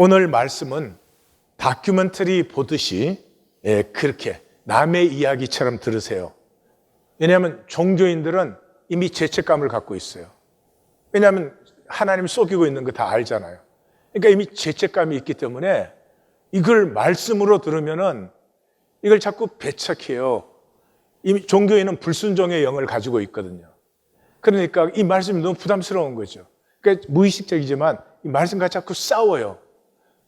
오늘 말씀은 다큐멘터리 보듯이 그렇게 남의 이야기처럼 들으세요. 왜냐하면 종교인들은 이미 죄책감을 갖고 있어요. 왜냐하면 하나님 속이고 있는 거 다 알잖아요. 그러니까 이미 죄책감이 있기 때문에 이걸 말씀으로 들으면은 이걸 자꾸 배척해요. 이미 종교인은 불순종의 영을 가지고 있거든요. 그러니까 이 말씀이 너무 부담스러운 거죠. 그러니까 무의식적이지만 이 말씀과 자꾸 싸워요.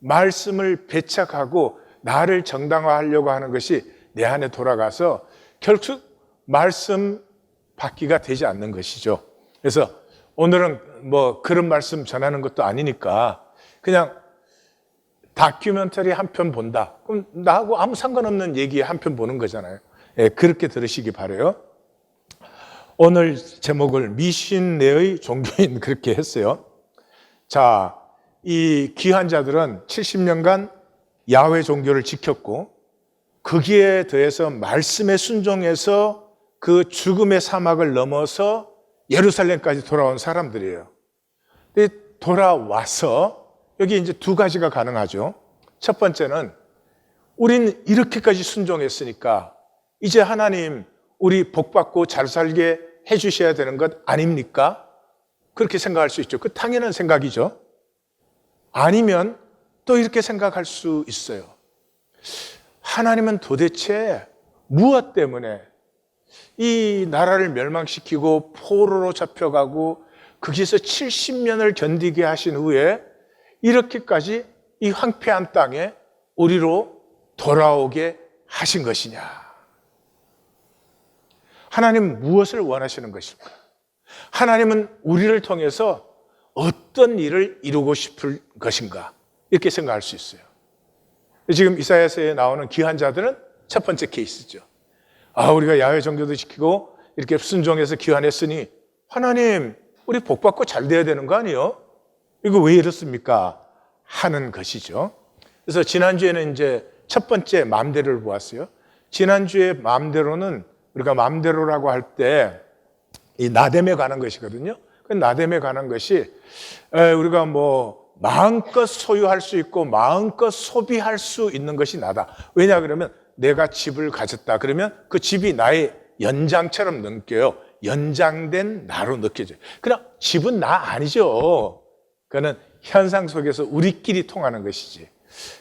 말씀을 배척하고 나를 정당화하려고 하는 것이 내 안에 돌아가서 결국 말씀 받기가 되지 않는 것이죠. 그래서 오늘은 뭐 그런 말씀 전하는 것도 아니니까 그냥 다큐멘터리 한 편 본다. 그럼 나하고 아무 상관없는 얘기 한 편 보는 거잖아요. 그렇게 들으시기 바라요. 오늘 제목을 미신 내의 종교인 그렇게 했어요. 자, 이 귀한 자들은 70년간 야훼 종교를 지켰고 거기에 더해서 말씀에 순종해서 그 죽음의 사막을 넘어서 예루살렘까지 돌아온 사람들이에요. 근데 돌아와서 여기 이제 두 가지가 가능하죠. 첫 번째는 우린 이렇게까지 순종했으니까 이제 하나님 우리 복받고 잘 살게 해주셔야 되는 것 아닙니까? 그렇게 생각할 수 있죠. 그 당연한 생각이죠. 아니면 또 이렇게 생각할 수 있어요. 하나님은 도대체 무엇 때문에 이 나라를 멸망시키고 포로로 잡혀가고 거기서 70년을 견디게 하신 후에 이렇게까지 이 황폐한 땅에 우리로 돌아오게 하신 것이냐? 하나님은 무엇을 원하시는 것일까? 하나님은 우리를 통해서 어떤 일을 이루고 싶을 것인가? 이렇게 생각할 수 있어요. 지금 이사야서에 나오는 귀한 자들은 첫 번째 케이스죠. 우리가 야훼 종교도 지키고 이렇게 순종해서 귀환했으니 하나님 우리 복받고 잘 돼야 되는 거 아니에요? 이거 왜 이렇습니까? 하는 것이죠. 그래서 지난주에는 이제 첫 번째 마음대로를 보았어요. 지난주에 마음대로는 우리가 마음대로라고 할 때 이 나됨에 관한 것이거든요. 그 나됨에 관한 것이 우리가 뭐 마음껏 소유할 수 있고 마음껏 소비할 수 있는 것이 나다. 왜냐 그러면 내가 집을 가졌다 그러면 그 집이 나의 연장처럼 느껴요. 연장된 나로 느껴져요. 그러나 집은 나 아니죠. 그거는 현상 속에서 우리끼리 통하는 것이지.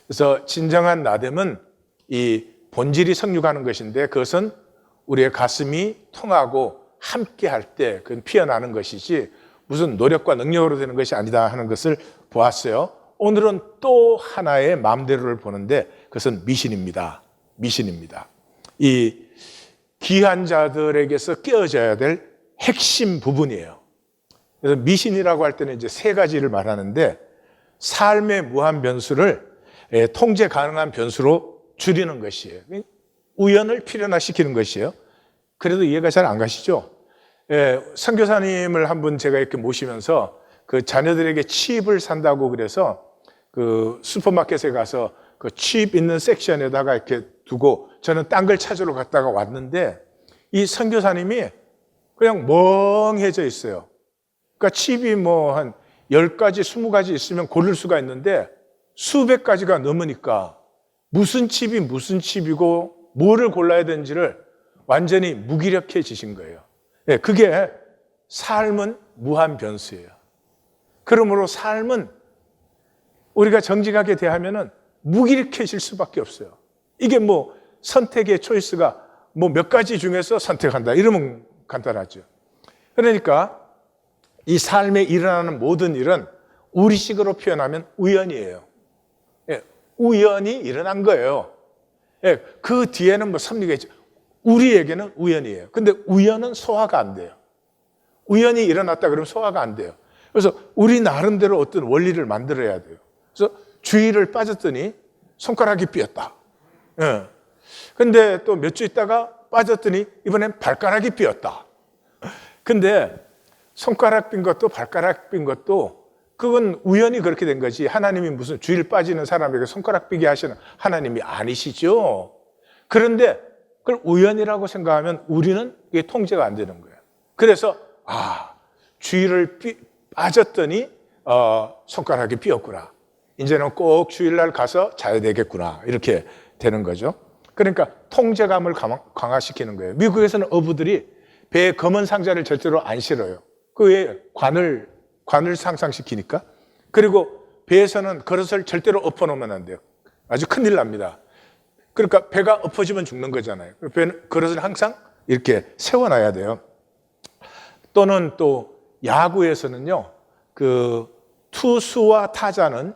그래서 진정한 나됨은 이 본질이 성육하는 것인데 그것은 우리의 가슴이 통하고 함께 할 때 그건 피어나는 것이지 무슨 노력과 능력으로 되는 것이 아니다 하는 것을 보았어요. 오늘은 또 하나의 마음대로를 보는데 그것은 미신입니다. 미신입니다. 이 귀한 자들에게서 깨어져야 될 핵심 부분이에요. 그래서 미신이라고 할 때는 이제 세 가지를 말하는데 삶의 무한 변수를 통제 가능한 변수로 줄이는 것이에요. 우연을 필연화시키는 것이에요. 그래도 이해가 잘 안 가시죠? 선교사님을 한 분 제가 이렇게 모시면서 그 자녀들에게 칩을 산다고 그래서 그 슈퍼마켓에 가서 그 칩 있는 섹션에다가 이렇게 두고 저는 딴 걸 찾으러 갔다가 왔는데 이 선교사님이 그냥 멍해져 있어요. 그러니까 칩이 뭐 한 10가지, 20가지 있으면 고를 수가 있는데 수백 가지가 넘으니까 무슨 칩이 무슨 칩이고 뭐를 골라야 되는지를 완전히 무기력해지신 거예요. 그게 삶은 무한 변수예요. 그러므로 삶은 우리가 정직하게 대하면은 무기력해질 수밖에 없어요. 이게 뭐 선택의 초이스가 뭐 몇 가지 중에서 선택한다 이러면 간단하죠. 그러니까 이 삶에 일어나는 모든 일은 우리식으로 표현하면 우연이에요. 우연히 일어난 거예요. 그 뒤에는 뭐 섭리가 있죠. 우리에게는 우연이에요. 근데 우연은 소화가 안 돼요. 우연히 일어났다 그러면 소화가 안 돼요. 그래서 우리 나름대로 어떤 원리를 만들어야 돼요. 그래서 주의를 빠졌더니 손가락이 삐었다. 근데 또 몇 주 있다가 빠졌더니 이번엔 발가락이 삐었다. 근데 손가락 삔 것도 발가락 삔 것도 그건 우연히 그렇게 된 거지 하나님이 무슨 주일 빠지는 사람에게 손가락 삐게 하시는 하나님이 아니시죠. 그런데 그걸 우연이라고 생각하면 우리는 이게 통제가 안 되는 거예요. 그래서 주일을 빠졌더니 손가락이 삐었구나. 이제는 꼭 주일날 가서 자야 되겠구나. 이렇게 되는 거죠. 그러니까 통제감을 강화시키는 거예요. 미국에서는 어부들이 배에 검은 상자를 절대로 안 실어요. 그 외에 관을 상상시키니까. 그리고 배에서는 그릇을 절대로 엎어놓으면 안 돼요. 아주 큰일 납니다. 그러니까 배가 엎어지면 죽는 거잖아요. 그릇을 항상 이렇게 세워놔야 돼요. 또는 또 야구에서는요, 그 투수와 타자는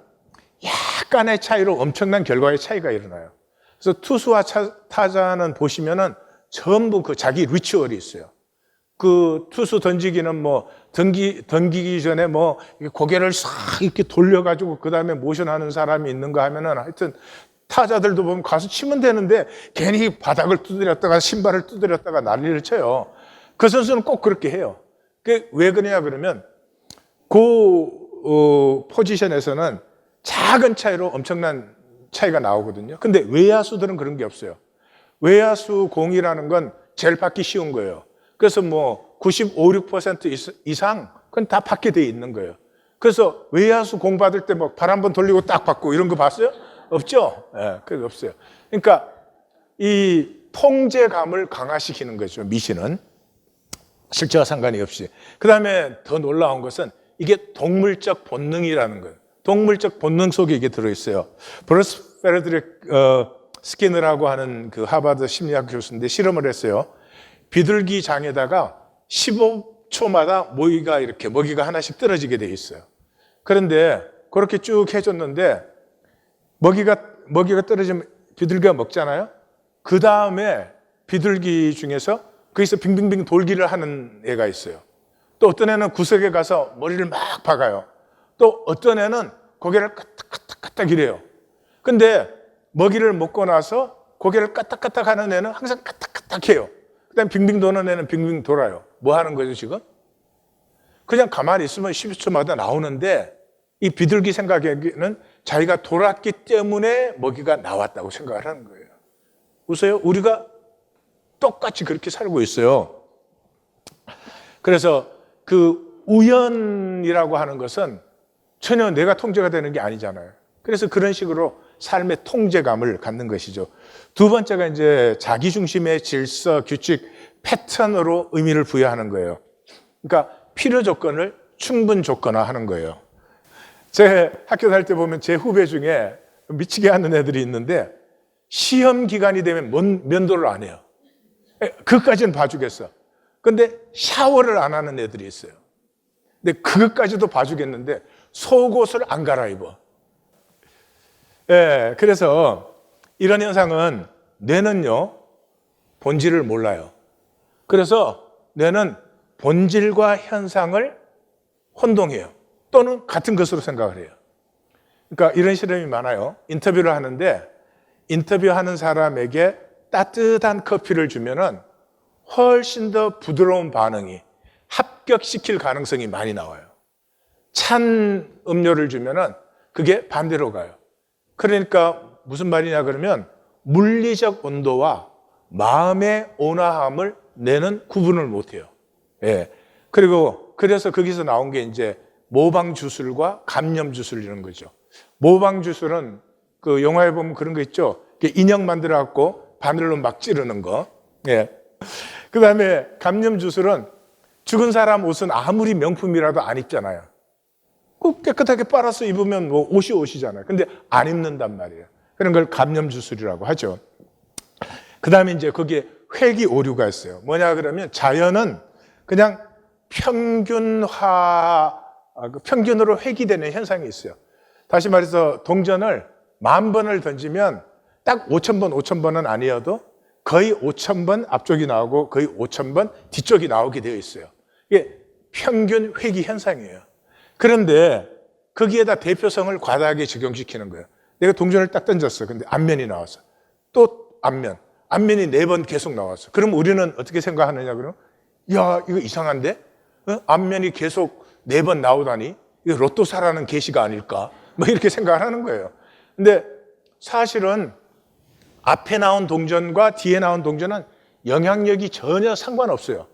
약간의 차이로 엄청난 결과의 차이가 일어나요. 그래서 투수와 타자는 보시면은 전부 그 자기 리추얼이 있어요. 그 투수 던지기는 뭐 던지기 전에 뭐 고개를 싹 이렇게 돌려가지고 그 다음에 모션하는 사람이 있는가 하면은 하여튼 타자들도 보면 가서 치면 되는데 괜히 바닥을 두드렸다가 신발을 두드렸다가 난리를 쳐요. 그 선수는 꼭 그렇게 해요. 왜 그러냐 그러면 그 포지션에서는 작은 차이로 엄청난 차이가 나오거든요. 근데 외야수들은 그런 게 없어요. 외야수 공이라는 건 제일 받기 쉬운 거예요. 그래서 뭐 95, 6% 이상 그건 다 받게 돼 있는 거예요. 그래서 외야수 공 받을 때 뭐 발 한번 돌리고 딱 받고 이런 거 봤어요? 없죠? 예, 그게 없어요. 그러니까 이 통제감을 강화시키는 거죠, 미신은. 실제와 상관이 없이. 그 다음에 더 놀라운 것은 이게 동물적 본능이라는 거예요. 동물적 본능 속에 이게 들어있어요. 브루스 페르드릭 스키너라고 하는 그 하버드 심리학 교수인데 실험을 했어요. 비둘기 장에다가 15초마다 먹이가 하나씩 떨어지게 돼 있어요. 그런데 그렇게 쭉 해줬는데 먹이가 떨어지면 비둘기가 먹잖아요. 그 다음에 비둘기 중에서 거기서 빙빙빙 돌기를 하는 애가 있어요. 또 어떤 애는 구석에 가서 머리를 막 박아요. 또 어떤 애는 고개를 까딱까딱 이래요. 근데 먹이를 먹고 나서 고개를 까딱까딱 하는 애는 항상 까딱까딱 해요. 그 다음에 빙빙 도는 애는 빙빙 돌아요. 뭐 하는 거죠 지금? 그냥 가만히 있으면 12초마다 나오는데 이 비둘기 생각에는 자기가 돌았기 때문에 먹이가 나왔다고 생각을 하는 거예요. 보세요. 우리가 똑같이 그렇게 살고 있어요. 그래서 그 우연이라고 하는 것은 전혀 내가 통제가 되는 게 아니잖아요. 그래서 그런 식으로 삶의 통제감을 갖는 것이죠. 두 번째가 이제 자기중심의 질서, 규칙, 패턴으로 의미를 부여하는 거예요. 그러니까 필요 조건을 충분 조건화하는 거예요. 제 학교 다닐 때 보면 제 후배 중에 미치게 하는 애들이 있는데 시험 기간이 되면 면도를 안 해요. 그것까지는 봐주겠어. 근데 샤워를 안 하는 애들이 있어요. 근데 그것까지도 봐주겠는데 속옷을 안 갈아입어. 예, 그래서 이런 현상은 뇌는요, 본질을 몰라요. 그래서 뇌는 본질과 현상을 혼동해요. 또는 같은 것으로 생각을 해요. 그러니까 이런 실험이 많아요. 인터뷰를 하는데 인터뷰하는 사람에게 따뜻한 커피를 주면은 훨씬 더 부드러운 반응이 합격시킬 가능성이 많이 나와요. 찬 음료를 주면은 그게 반대로 가요. 그러니까 무슨 말이냐 그러면 물리적 온도와 마음의 온화함을 내는 구분을 못해요. 예. 그리고 그래서 거기서 나온 게 이제 모방 주술과 감염 주술 이런 거죠. 모방 주술은 그 영화에 보면 그런 거 있죠. 인형 만들어 갖고 바늘로 막 찌르는 거. 예. 그 다음에 감염 주술은 죽은 사람 옷은 아무리 명품이라도 안 입잖아요. 꼭 깨끗하게 빨아서 입으면 뭐 옷이잖아요. 근데 안 입는단 말이에요. 그런 걸 감염 주술이라고 하죠. 그 다음에 이제 거기에 회귀 오류가 있어요. 뭐냐 그러면 자연은 그냥 평균으로 회귀되는 현상이 있어요. 다시 말해서 동전을 10,000번을 던지면 딱 5,000번은 아니어도 거의 5,000번 앞쪽이 나오고 거의 5,000번 뒤쪽이 나오게 되어 있어요. 이게 평균 회귀 현상이에요. 그런데 거기에다 대표성을 과다하게 적용시키는 거예요. 내가 동전을 딱 던졌어. 근데 앞면이 나왔어. 또 앞면이 4번 계속 나왔어. 그럼 우리는 어떻게 생각하느냐 그러면 야, 이거 이상한데? 앞면이 계속 4번 나오다니 이거 로또 사라는 계시가 아닐까? 뭐 이렇게 생각을 하는 거예요. 근데 사실은 앞에 나온 동전과 뒤에 나온 동전은 영향력이 전혀 상관없어요.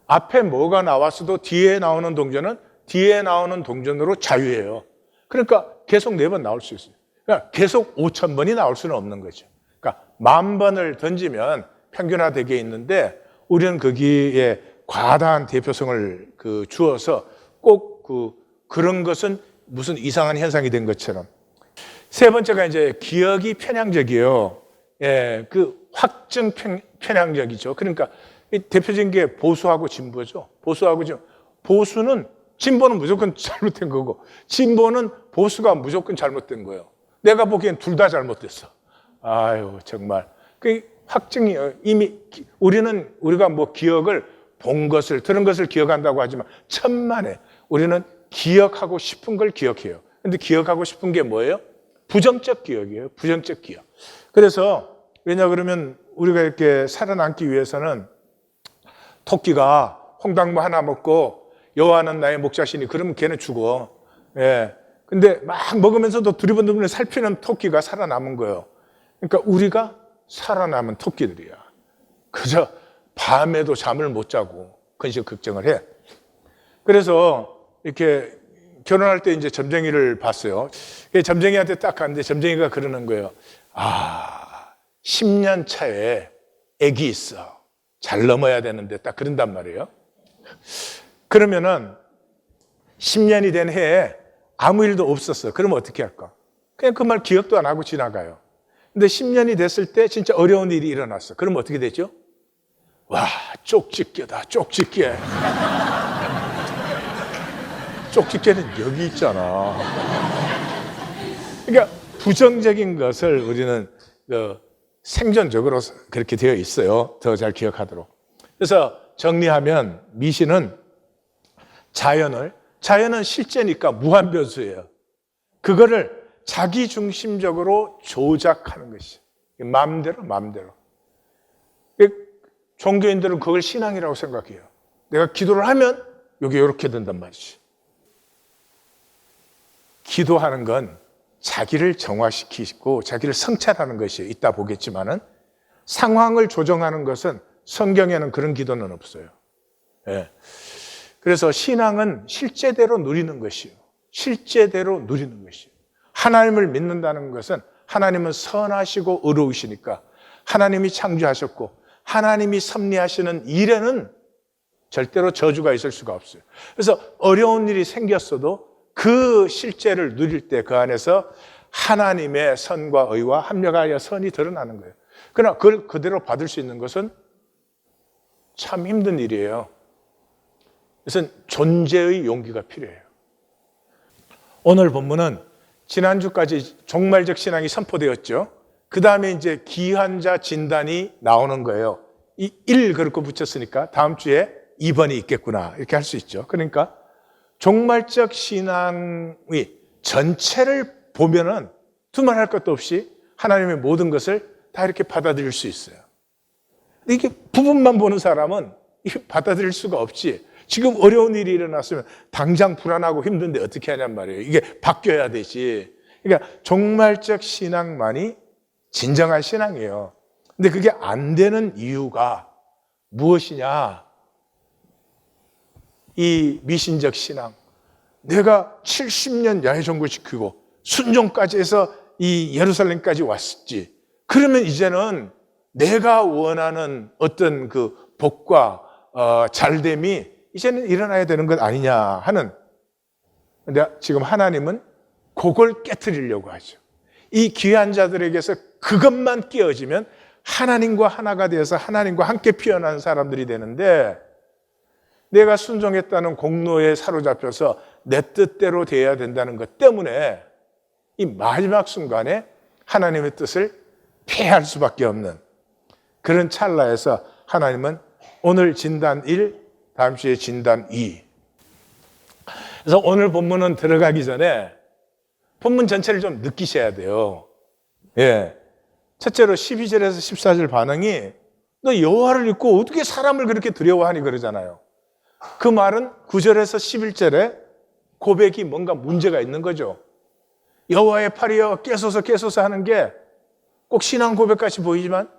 앞에 뭐가 나왔어도 뒤에 나오는 동전은 뒤에 나오는 동전으로 자유해요. 그러니까 계속 4번 나올 수 있어요. 그러니까 계속 5,000번이 나올 수는 없는 거죠. 그러니까 10,000번을 던지면 평균화되게 있는데 우리는 거기에 과다한 대표성을 주어서 꼭 그런 것은 무슨 이상한 현상이 된 것처럼. 세 번째가 이제 기억이 편향적이에요. 예, 확증 편향적이죠. 그러니까 대표적인 게 보수하고 진보죠. 보수하고 진보. 진보는 무조건 잘못된 거고, 진보는 보수가 무조건 잘못된 거예요. 내가 보기엔 둘 다 잘못됐어. 아유, 정말. 확증이에요. 이미 우리가 뭐 기억을 본 것을, 들은 것을 기억한다고 하지만 천만에 우리는 기억하고 싶은 걸 기억해요. 근데 기억하고 싶은 게 뭐예요? 부정적 기억이에요. 부정적 기억. 그래서 왜냐 그러면 우리가 이렇게 살아남기 위해서는 토끼가 홍당무 하나 먹고 여호와는 나의 목자시니 그러면 걔는 죽어. 예. 근데 막 먹으면서도 두리번두리번 살피는 토끼가 살아남은 거예요. 그러니까 우리가 살아남은 토끼들이야. 그저 밤에도 잠을 못 자고 근심 걱정을 해. 그래서 이렇게 결혼할 때 이제 점쟁이를 봤어요. 점쟁이한테 딱 갔는데 점쟁이가 그러는 거예요. 10년 차에 애기 있어. 잘 넘어야 되는데 딱 그런단 말이에요. 그러면은 10년이 된 해에 아무 일도 없었어. 그러면 어떻게 할까? 그냥 그 말 기억도 안 하고 지나가요. 근데 10년이 됐을 때 진짜 어려운 일이 일어났어. 그러면 어떻게 되죠? 와, 쪽집게다, 쪽집게. 쪽집게는 여기 있잖아. 그러니까 부정적인 것을 우리는 생존적으로 그렇게 되어 있어요. 더 잘 기억하도록. 그래서 정리하면 미신은 자연은 실제니까 무한변수예요. 그거를 자기중심적으로 조작하는 것이 마음대로. 종교인들은 그걸 신앙이라고 생각해요. 내가 기도를 하면 이게 이렇게 된단 말이지. 기도하는 건 자기를 정화시키고 자기를 성찰하는 것이 이따 보겠지만은 상황을 조정하는 것은 성경에는 그런 기도는 없어요. 예. 그래서 신앙은 실제대로 누리는 것이요. 실제대로 누리는 것이요. 하나님을 믿는다는 것은 하나님은 선하시고 의로우시니까 하나님이 창조하셨고 하나님이 섭리하시는 일에는 절대로 저주가 있을 수가 없어요. 그래서 어려운 일이 생겼어도 그 실제를 누릴 때 그 안에서 하나님의 선과 의와 합력하여 선이 드러나는 거예요. 그러나 그걸 그대로 받을 수 있는 것은 참 힘든 일이에요. 그래서 존재의 용기가 필요해요. 오늘 본문은 지난주까지 종말적 신앙이 선포되었죠. 그 다음에 이제 기한자 진단이 나오는 거예요. 이 1 그렇게 붙였으니까 다음 주에 2번이 있겠구나 이렇게 할 수 있죠. 그러니까 종말적 신앙의 전체를 보면은 두말할 것도 없이 하나님의 모든 것을 다 이렇게 받아들일 수 있어요. 이게 부분만 보는 사람은 이게 받아들일 수가 없지. 지금 어려운 일이 일어났으면 당장 불안하고 힘든데 어떻게 하냔 말이에요. 이게 바뀌어야 되지. 그러니까 종말적 신앙만이 진정한 신앙이에요. 근데 그게 안 되는 이유가 무엇이냐? 이 미신적 신앙. 내가 70년 야훼종고 지키고 순종까지 해서 이 예루살렘까지 왔었지. 그러면 이제는 내가 원하는 어떤 그 복과 잘됨이 이제는 일어나야 되는 것 아니냐 하는. 근데 지금 하나님은 그걸 깨트리려고 하죠. 이 귀한 자들에게서 그것만 끼어지면 하나님과 하나가 되어서 하나님과 함께 피어난 사람들이 되는데 내가 순종했다는 공로에 사로잡혀서 내 뜻대로 되어야 된다는 것 때문에 이 마지막 순간에 하나님의 뜻을 폐할 수밖에 없는 그런 찰나에서 하나님은 오늘 진단 1, 다음 주에 진단 2. 그래서 오늘 본문은 들어가기 전에 본문 전체를 좀 느끼셔야 돼요. 예. 첫째로 12절에서 14절 반응이 너 여호와를 잊고 어떻게 사람을 그렇게 두려워하니 그러잖아요. 그 말은 9절에서 11절에 고백이 뭔가 문제가 있는 거죠. 여호와의 팔이여 깨소서 하는 게 꼭 신앙 고백같이 보이지만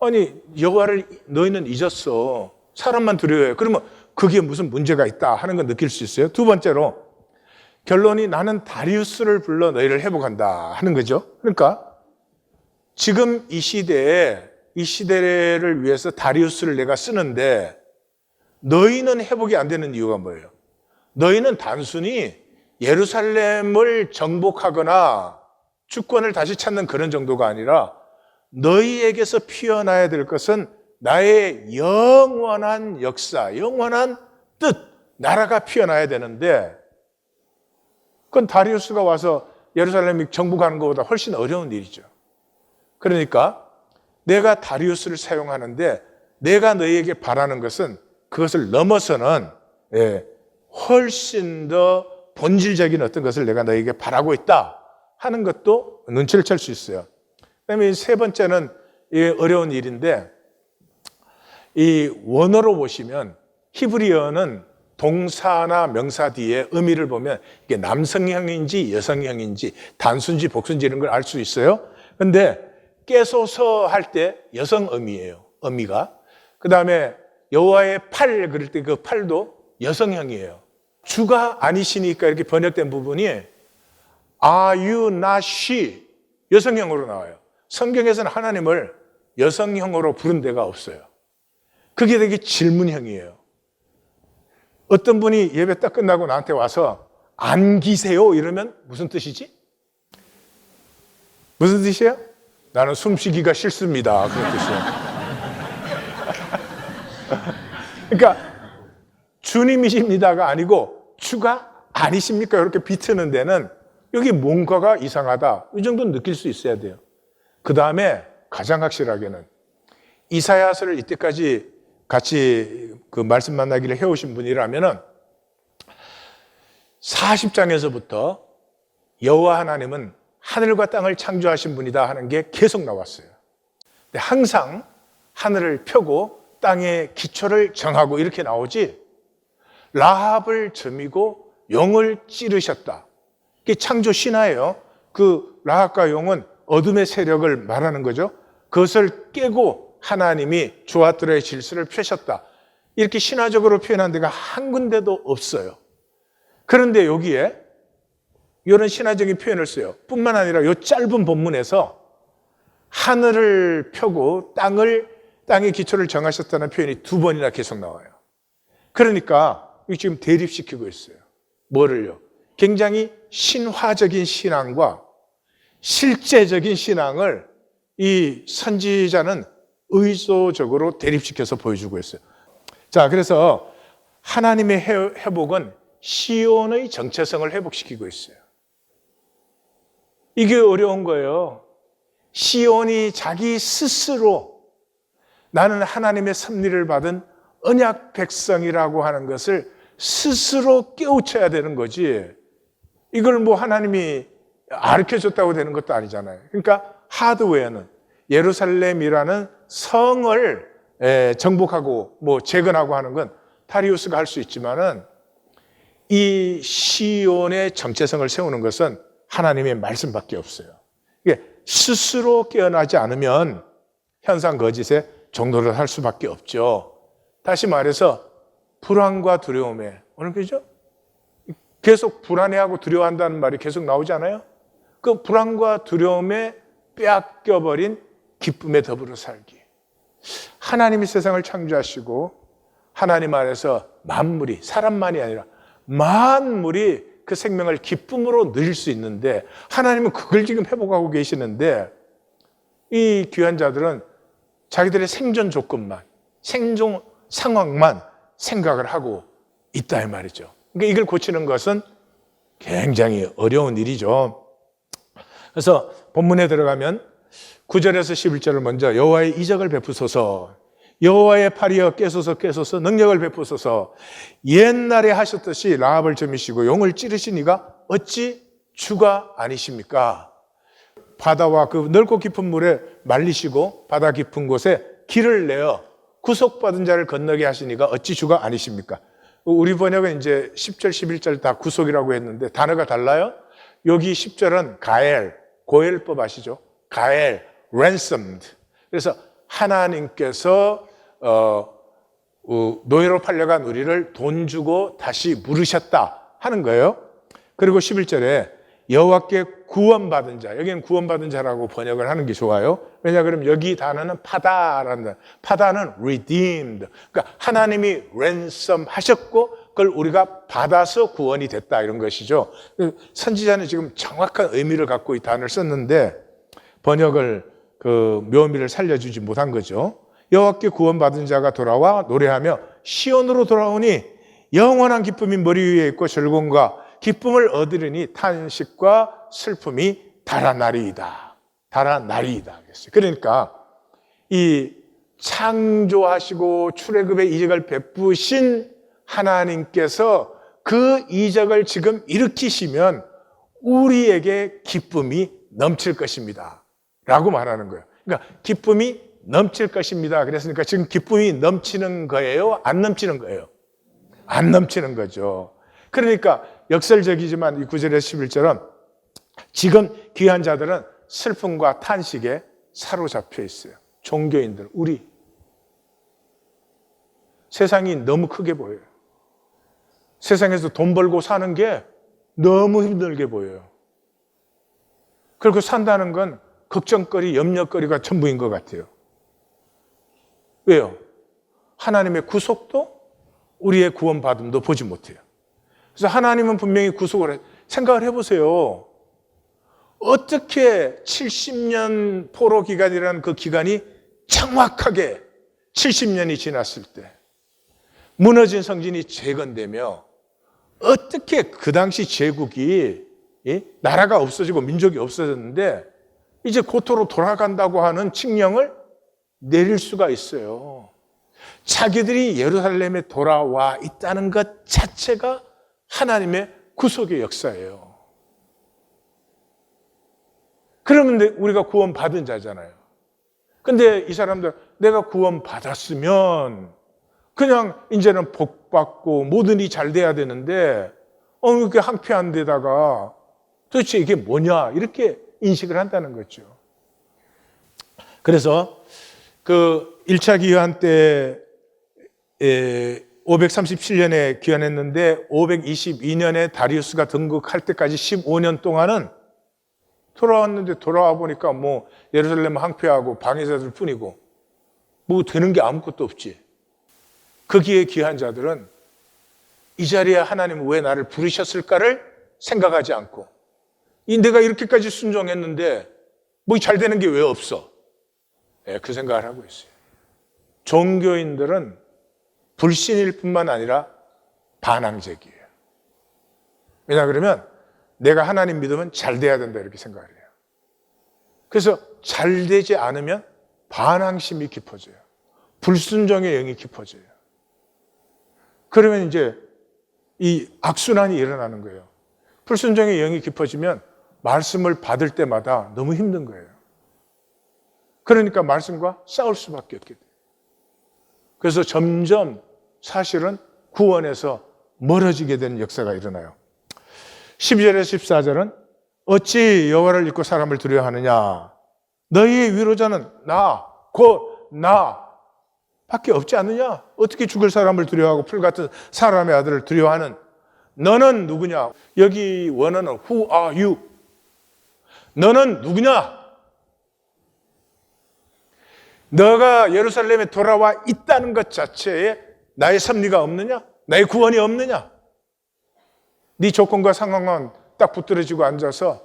아니 여호와를 너희는 잊었어. 사람만 두려워해. 그러면 그게 무슨 문제가 있다 하는 걸 느낄 수 있어요. 두 번째로 결론이 나는 다리우스를 불러 너희를 회복한다 하는 거죠. 그러니까 지금 이 시대를 위해서 다리우스를 내가 쓰는데 너희는 회복이 안 되는 이유가 뭐예요? 너희는 단순히 예루살렘을 정복하거나 주권을 다시 찾는 그런 정도가 아니라 너희에게서 피어나야 될 것은 나의 영원한 역사, 영원한 뜻, 나라가 피어나야 되는데 그건 다리우스가 와서 예루살렘 정복하는 것보다 훨씬 어려운 일이죠. 그러니까 내가 다리우스를 사용하는데 내가 너희에게 바라는 것은 그것을 넘어서는 훨씬 더 본질적인 어떤 것을 내가 너희에게 바라고 있다 하는 것도 눈치를 챌 수 있어요. 그다음에 세 번째는 어려운 일인데 이 원어로 보시면 히브리어는 동사나 명사 뒤에 의미를 보면 이게 남성형인지 여성형인지 단순지 복순지 이런 걸 알 수 있어요. 그런데 깨소서 할 때 여성 의미예요. 의미가. 그다음에 여호와의 팔 그럴 때 그 팔도 여성형이에요. 주가 아니시니까 이렇게 번역된 부분이 are you not she 여성형으로 나와요. 성경에서는 하나님을 여성형으로 부른 데가 없어요. 그게 되게 질문형이에요. 어떤 분이 예배 딱 끝나고 나한테 와서 안기세요 이러면 무슨 뜻이지? 무슨 뜻이에요? 나는 숨쉬기가 싫습니다. 그런 뜻이에요. 그러니까 주님이십니다가 아니고 주가 아니십니까? 이렇게 비트는 데는 여기 뭔가가 이상하다. 이 정도는 느낄 수 있어야 돼요. 그 다음에 가장 확실하게는 이사야서를 이때까지 같이 그 말씀 만나기를 해오신 분이라면은 40장에서부터 여호와 하나님은 하늘과 땅을 창조하신 분이다 하는 게 계속 나왔어요. 근데 항상 하늘을 펴고 땅의 기초를 정하고 이렇게 나오지 라합을 점이고 용을 찌르셨다. 이게 창조 신화예요. 그 라합과 용은 어둠의 세력을 말하는 거죠. 그것을 깨고 하나님이 조아들의 질서를 펴셨다. 이렇게 신화적으로 표현한 데가 한 군데도 없어요. 그런데 여기에 이런 신화적인 표현을 써요. 뿐만 아니라 이 짧은 본문에서 하늘을 펴고 땅의 기초를 정하셨다는 표현이 두 번이나 계속 나와요. 그러니까 지금 대립시키고 있어요. 뭐를요? 굉장히 신화적인 신앙과 실제적인 신앙을 이 선지자는 의도적으로 대립시켜서 보여주고 있어요. 자, 그래서 하나님의 회복은 시온의 정체성을 회복시키고 있어요. 이게 어려운 거예요. 시온이 자기 스스로 나는 하나님의 섭리를 받은 언약 백성이라고 하는 것을 스스로 깨우쳐야 되는 거지. 이걸 뭐 하나님이 가르쳐줬다고 되는 것도 아니잖아요. 그러니까 하드웨어는 예루살렘이라는 성을 정복하고 뭐 재건하고 하는 건 다리우스가 할 수 있지만은 이 시온의 정체성을 세우는 것은 하나님의 말씀밖에 없어요. 이게 스스로 깨어나지 않으면 현상 거짓에 종노릇 할 수밖에 없죠. 다시 말해서 불안과 두려움에 오늘 그죠? 계속 불안해하고 두려워한다는 말이 계속 나오지 않아요? 그 불안과 두려움에 빼앗겨버린 기쁨에 더불어 살기. 하나님이 세상을 창조하시고 하나님 안에서 만물이 사람만이 아니라 만물이 그 생명을 기쁨으로 누릴 수 있는데 하나님은 그걸 지금 회복하고 계시는데 이 귀한 자들은 자기들의 생존 조건만 생존 상황만 생각을 하고 있다 이 말이죠. 그러니까 이걸 고치는 것은 굉장히 어려운 일이죠. 그래서 본문에 들어가면 9절에서 11절을 먼저 여호와의 이적을 베푸소서 여호와의 팔이여 깨소서 능력을 베푸소서 옛날에 하셨듯이 라합을 점이시고 용을 찌르시니가 어찌 주가 아니십니까? 바다와 그 넓고 깊은 물에 말리시고 바다 깊은 곳에 길을 내어 구속받은 자를 건너게 하시니가 어찌 주가 아니십니까? 우리 번역은 이제 10절, 11절 다 구속이라고 했는데 단어가 달라요. 여기 10절은 가엘, 고엘법 아시죠? 가엘, ransomed. 그래서 하나님께서 노예로 팔려간 우리를 돈 주고 다시 물으셨다 하는 거예요. 그리고 11절에 여호와께 구원받은 자, 여기는 구원받은 자라고 번역을 하는 게 좋아요. 왜냐 그러면 여기 단어는 파다라는 단어. 파다는 redeemed. 그러니까 하나님이 ransom 하셨고 그걸 우리가 받아서 구원이 됐다 이런 것이죠. 선지자는 지금 정확한 의미를 갖고 이 단어를 썼는데 번역을 그 묘미를 살려주지 못한 거죠. 여호와께 구원받은 자가 돌아와 노래하며 시온으로 돌아오니 영원한 기쁨이 머리 위에 있고 즐거움과 기쁨을 얻으리니 탄식과 슬픔이 달아나리이다. 달아나리이다. 그러니까 이 창조하시고 출애굽의 이적을 베푸신 하나님께서 그 이적을 지금 일으키시면 우리에게 기쁨이 넘칠 것입니다. 라고 말하는 거예요. 그러니까 기쁨이 넘칠 것입니다. 그랬으니까 지금 기쁨이 넘치는 거예요? 안 넘치는 거예요? 안 넘치는 거죠. 그러니까 역설적이지만 이 9절에서 11절은 지금 귀한 자들은 슬픔과 탄식에 사로잡혀 있어요. 종교인들, 우리. 세상이 너무 크게 보여요. 세상에서 돈 벌고 사는 게 너무 힘들게 보여요. 그리고 산다는 건 걱정거리, 염려거리가 전부인 것 같아요. 왜요? 하나님의 구속도 우리의 구원받음도 보지 못해요. 그래서 하나님은 분명히 구속을 해. 생각을 해보세요. 어떻게 70년 포로 기간이라는 그 기간이 정확하게 70년이 지났을 때 무너진 성진이 재건되며 어떻게 그 당시 제국이 나라가 없어지고 민족이 없어졌는데 이제 고토로 돌아간다고 하는 칙령을 내릴 수가 있어요. 자기들이 예루살렘에 돌아와 있다는 것 자체가 하나님의 구속의 역사예요. 그러면 우리가 구원받은 자잖아요. 근데 이 사람들 내가 구원받았으면 그냥 이제는 복받고 모든 일이 잘 돼야 되는데 이렇게 황폐한 데다가 도대체 이게 뭐냐 이렇게 인식을 한다는 거죠. 그래서 그 1차 기환 때 537년에 기환했는데 522년에 다리우스가 등극할 때까지 15년 동안은 돌아왔는데 돌아와 보니까 뭐 예루살렘 황폐하고 방해자들 뿐이고 뭐 되는 게 아무것도 없지. 거기에 귀한 자들은 이 자리에 하나님은 왜 나를 부르셨을까를 생각하지 않고 내가 이렇게까지 순종했는데 뭐 잘 되는 게 왜 없어? 그 생각을 하고 있어요. 종교인들은 불신일 뿐만 아니라 반항적이에요. 왜냐 그러면 내가 하나님 믿으면 잘 돼야 된다 이렇게 생각을 해요. 그래서 잘 되지 않으면 반항심이 깊어져요. 불순종의 영이 깊어져요. 그러면 이제 이 악순환이 일어나는 거예요. 불순종의 영이 깊어지면 말씀을 받을 때마다 너무 힘든 거예요. 그러니까 말씀과 싸울 수밖에 없게 돼요. 그래서 점점 사실은 구원에서 멀어지게 되는 역사가 일어나요. 12절에서 14절은 어찌 여호와를 잊고 사람을 두려워하느냐 너희의 위로자는 나, 곧 나 밖에 없지 않느냐. 어떻게 죽을 사람을 두려워하고 풀 같은 사람의 아들을 두려워하는 너는 누구냐. 여기 원어는 Who are you? 너는 누구냐? 너가 예루살렘에 돌아와 있다는 것 자체에 나의 섭리가 없느냐? 나의 구원이 없느냐? 네 조건과 상황만 딱 붙들어지고 앉아서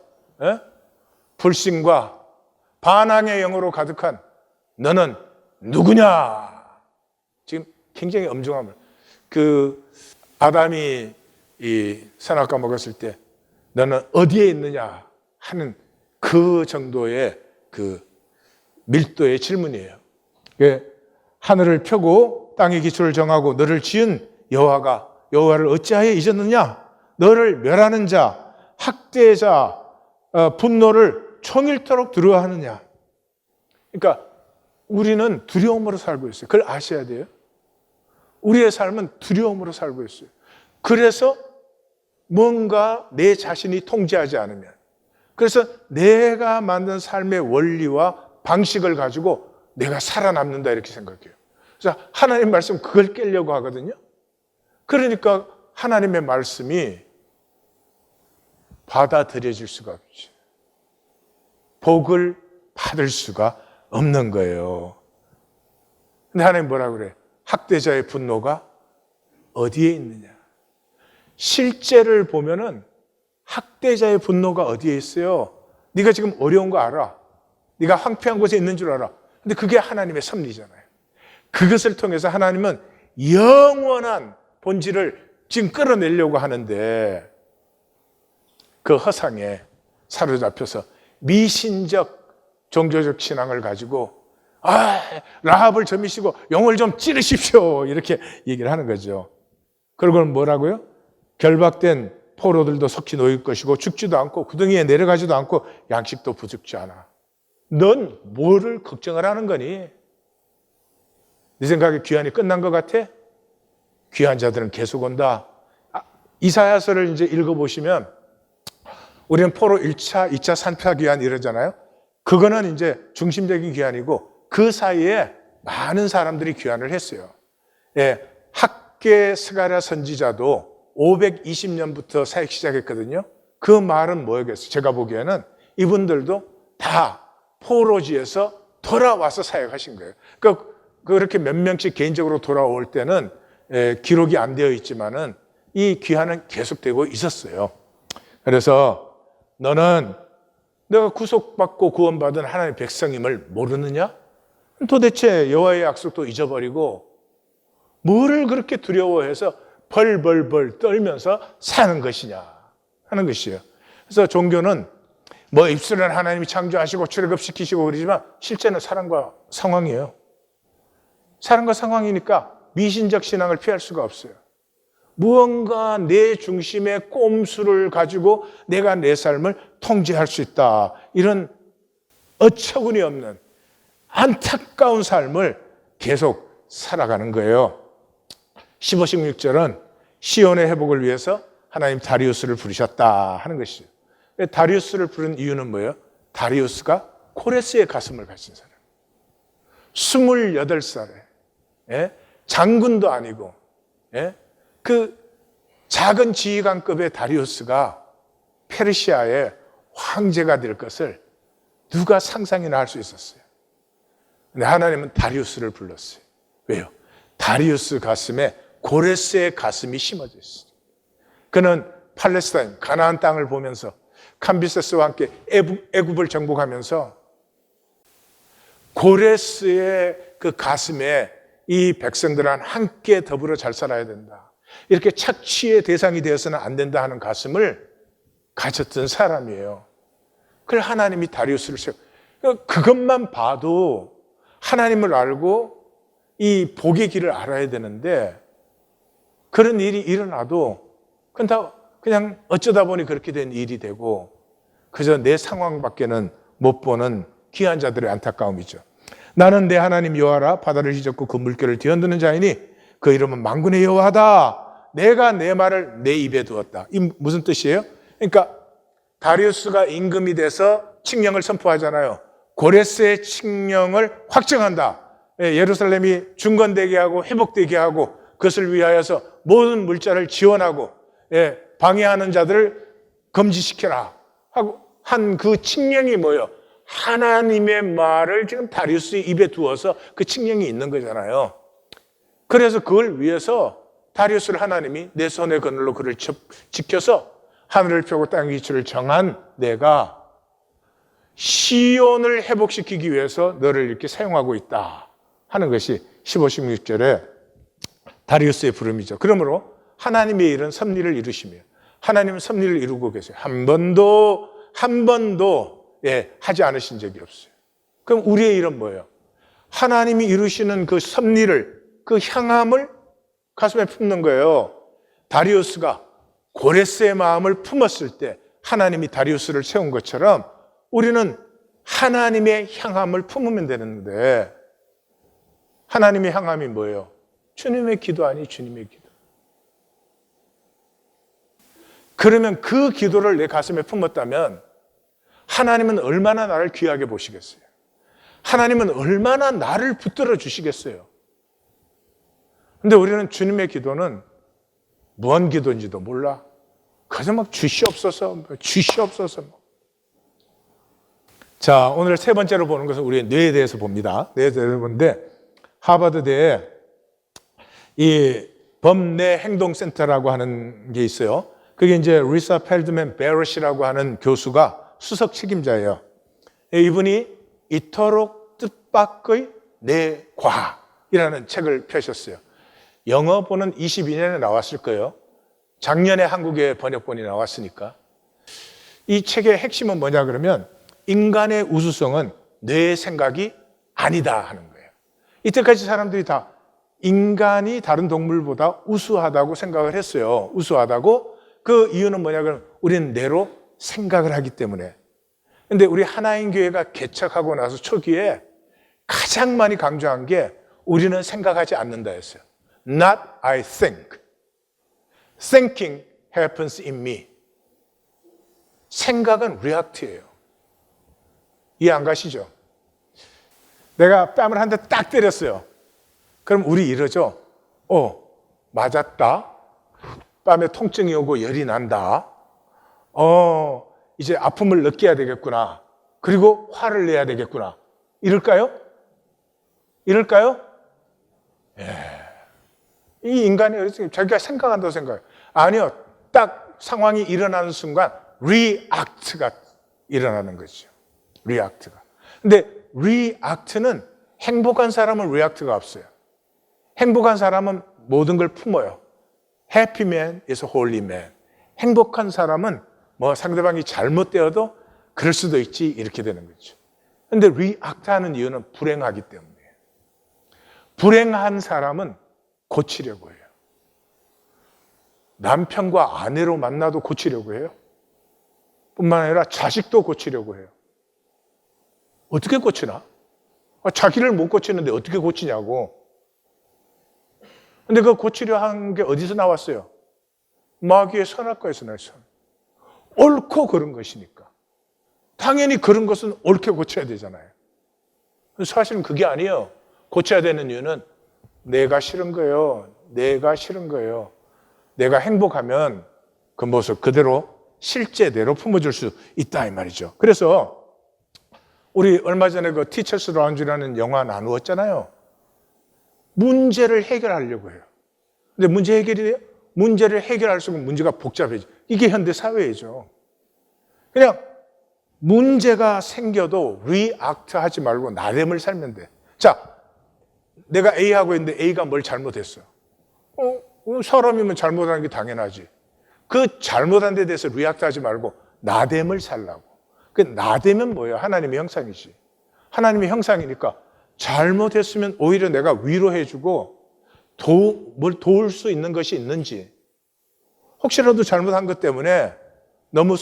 불신과 반항의 영으로 가득한 너는 누구냐? 지금 굉장히 엄중함을 아담이 이 선악과 먹었을 때 너는 어디에 있느냐 하는 그 정도의 그 밀도의 질문이에요. 하늘을 펴고 땅의 기초를 정하고 너를 지은 여호와를 어찌하여 잊었느냐? 너를 멸하는 자, 학대자, 분노를 총일토록 두려워하느냐? 그러니까 우리는 두려움으로 살고 있어요. 그걸 아셔야 돼요. 우리의 삶은 두려움으로 살고 있어요. 그래서 뭔가 내 자신이 통제하지 않으면, 그래서 내가 만든 삶의 원리와 방식을 가지고 내가 살아남는다 이렇게 생각해요. 그래서 하나님 말씀 그걸 깨려고 하거든요. 그러니까 하나님의 말씀이 받아들여질 수가 없죠. 복을 받을 수가 없는 거예요. 근데 하나님 뭐라 그래? 학대자의 분노가 어디에 있느냐? 실제를 보면은 학대자의 분노가 어디에 있어요? 네가 지금 어려운 거 알아. 네가 황폐한 곳에 있는 줄 알아. 근데 그게 하나님의 섭리잖아요. 그것을 통해서 하나님은 영원한 본질을 지금 끌어내려고 하는데 그 허상에 사로잡혀서 미신적 종교적 신앙을 가지고 라합을 점이시고 영을 좀 찌르십시오 이렇게 얘기를 하는 거죠. 그리고는 뭐라고요? 결박된 포로들도 속히 놓일 것이고 죽지도 않고 구덩이에 내려가지도 않고 양식도 부족지 않아. 넌 뭐를 걱정을 하는 거니? 네 생각에 귀환이 끝난 것 같아? 귀한 자들은 계속 온다. 이사야서를 이제 읽어보시면 우리는 포로 1차, 2차 산파 귀환 이러잖아요. 그거는 이제 중심적인 귀환이고 그 사이에 많은 사람들이 귀환을 했어요. 예, 학계 스가랴 선지자도 520년부터 사역 시작했거든요. 그 말은 뭐였겠어요? 제가 보기에는 이분들도 다 포로지에서 돌아와서 사역하신 거예요. 그러니까 그렇게 몇 명씩 개인적으로 돌아올 때는 기록이 안 되어 있지만은 이 귀환은 계속되고 있었어요. 그래서 너는 내가 구속받고 구원받은 하나님의 백성임을 모르느냐? 도대체 여호와의 약속도 잊어버리고 뭐를 그렇게 두려워해서 벌벌벌 떨면서 사는 것이냐 하는 것이에요. 그래서 종교는 뭐 입술은 하나님이 창조하시고 출애굽시키시고 그러지만 실제는 사람과 상황이에요. 사람과 상황이니까 미신적 신앙을 피할 수가 없어요. 무언가 내 중심의 꼼수를 가지고 내가 내 삶을 통제할 수 있다. 이런 어처구니 없는 안타까운 삶을 계속 살아가는 거예요. 15, 16절은 시온의 회복을 위해서 하나님 다리우스를 부르셨다 하는 것이죠. 다리우스를 부른 이유는 뭐예요? 다리우스가 코레스의 가슴을 가진 사람. 28살에 장군도 아니고 그 작은 지휘관급의 다리우스가 페르시아의 황제가 될 것을 누가 상상이나 할 수 있었어요. 근데 하나님은 다리우스를 불렀어요. 왜요? 다리우스 가슴에 고레스의 가슴이 심어져 있어요. 그는 팔레스타인, 가나안 땅을 보면서 캄비세스와 함께 애굽을 정복하면서 고레스의 그 가슴에 이 백성들은 함께 더불어 잘 살아야 된다. 이렇게 착취의 대상이 되어서는 안 된다 하는 가슴을 가졌던 사람이에요. 그래서 하나님이 다리우스를 세워. 그것만 봐도 하나님을 알고 이 복의 길을 알아야 되는데 그런 일이 일어나도 그냥 어쩌다 보니 그렇게 된 일이 되고 그저 내 상황밖에는 못 보는 귀한 자들의 안타까움이죠. 나는 내 하나님 여호와라 바다를 휘젓고 그 물결을 뒤흔드는 자이니 그 이름은 만군의 여호와다. 내가 내 말을 내 입에 두었다. 이 무슨 뜻이에요? 그러니까 다리우스가 임금이 돼서 칙령을 선포하잖아요. 고레스의 칙령을 확정한다. 예루살렘이 중건되게 하고 회복되게 하고 그것을 위하여서 모든 물자를 지원하고 방해하는 자들을 금지시켜라 하고 한 그 칙령이 뭐예요? 하나님의 말을 지금 다리우스의 입에 두어서 그 칙령이 있는 거잖아요. 그래서 그걸 위해서 다리우스를 하나님이 내 손의 그늘로 그를 지켜서 하늘을 펴고 땅의 기초를 정한 내가 시온을 회복시키기 위해서 너를 이렇게 사용하고 있다 하는 것이 15, 16절에 다리우스의 부름이죠. 그러므로 하나님의 일은 섭리를 이루시며 하나님은 섭리를 이루고 계세요. 한 번도 하지 않으신 적이 없어요. 그럼 우리의 일은 뭐예요? 하나님이 이루시는 그 섭리를, 그 향함을 가슴에 품는 거예요. 다리우스가 고레스의 마음을 품었을 때 하나님이 다리우스를 세운 것처럼 우리는 하나님의 향함을 품으면 되는데 하나님의 향함이 뭐예요? 주님의 기도 아니 주님의 기도. 그러면 그 기도를 내 가슴에 품었다면 하나님은 얼마나 나를 귀하게 보시겠어요? 하나님은 얼마나 나를 붙들어 주시겠어요? 근데 우리는 주님의 기도는 무언 기도인지도 몰라. 그저 막 주시옵소서, 주시옵소서. 자, 오늘 세 번째로 보는 것은 우리의 뇌에 대해서 봅니다. 뇌에 대해서 보는데, 하버드대에 이 범뇌 행동센터라고 하는 게 있어요. 그게 이제 리사 펠드맨 베럿이라고 하는 교수가 수석 책임자예요. 이분이 이토록 뜻밖의 뇌과학이라는 책을 펴셨어요. 영어본은 22년에 나왔을 거예요. 작년에 한국에 번역본이 나왔으니까. 이 책의 핵심은 뭐냐 그러면 인간의 우수성은 뇌의 생각이 아니다 하는 거예요. 이때까지 사람들이 다 인간이 다른 동물보다 우수하다고 생각을 했어요. 우수하다고. 그 이유는 뭐냐 그러면 우리는 뇌로 생각을 하기 때문에. 근데 우리 하나인 교회가 개척하고 나서 초기에 가장 많이 강조한 게 우리는 생각하지 않는다 했어요. Not I think. Thinking happens in me. 생각은 react예요. 이해 안 가시죠? 내가 뺨을 한 대 딱 때렸어요. 그럼 우리 이러죠. 맞았다. 뺨에 통증이 오고 열이 난다. 이제 아픔을 느껴야 되겠구나. 그리고 화를 내야 되겠구나. 이럴까요? 이럴까요? 이 인간이 자기가 생각한다고 생각해요. 아니요. 딱 상황이 일어나는 순간 리액트가 일어나는 거죠. 리액트가. 근데 리액트는 행복한 사람은 리액트가 없어요. 행복한 사람은 모든 걸 품어요. Happy man is a holy man. 행복한 사람은 뭐 상대방이 잘못되어도 그럴 수도 있지 이렇게 되는 거죠. 근데 리액트하는 이유는 불행하기 때문이에요. 불행한 사람은 고치려고 해요. 남편과 아내로 만나도 고치려고 해요. 뿐만 아니라 자식도 고치려고 해요. 어떻게 고치나? 자기를 못 고치는데 어떻게 고치냐고. 근데 그 고치려 한 게 어디서 나왔어요? 마귀의 선악과에서 나왔어요. 옳고 그른 것이니까. 당연히 그런 것은 옳게 고쳐야 되잖아요. 사실은 그게 아니에요. 고쳐야 되는 이유는 내가 싫은 거예요. 내가 싫은 거예요. 내가 행복하면 그 모습 그대로 실제대로 품어줄 수 있다 이 말이죠. 그래서 우리 얼마 전에 그 티처스 라운지라는 영화 나누었잖아요. 문제를 해결하려고 해요. 근데 문제를 해결할수록 문제가 복잡해져. 이게 현대 사회이죠. 그냥 문제가 생겨도 리액트 하지 말고 나됨을 살면 돼. 자, 내가 A 하고 있는데 A가 뭘 잘못했어. 사람이면 잘못하는 게 당연하지. 그 잘못한 데 대해서 리액트 하지 말고 나됨을 살라고. 그 나되면 뭐예요? 하나님의 형상이지. 하나님의 형상이니까 잘못했으면 오히려 내가 위로해주고 뭘 도울 수 있는 것이 있는지, 혹시라도 잘못한 것 때문에 너무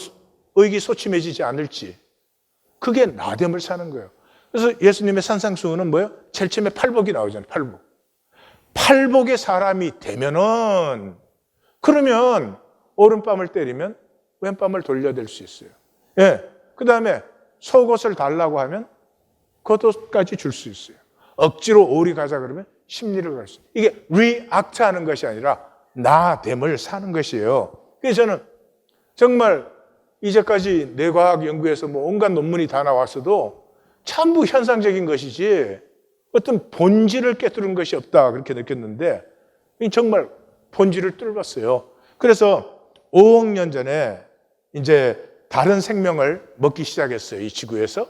의기소침해지지 않을지, 그게 나됨을 사는 거예요. 그래서 예수님의 산상수훈은 뭐예요? 제일 처음에 팔복이 나오잖아요. 팔복. 팔복의 사람이 되면은, 그러면 오른뺨을 때리면 왼뺨을 돌려댈 수 있어요. 예. 그 다음에 속옷을 달라고 하면 겉옷까지 줄 수 있어요. 억지로 오리 가자 그러면 심리를 갈 수 있어요. 이게 리액트 하는 것이 아니라 나됨을 사는 것이에요. 그래서 저는 정말 이제까지 뇌과학 연구에서 뭐 온갖 논문이 다 나왔어도 전부 현상적인 것이지 어떤 본질을 깨뜨린 것이 없다 그렇게 느꼈는데 정말 본질을 뚫었어요. 그래서 5억 년 전에 이제 다른 생명을 먹기 시작했어요. 이 지구에서.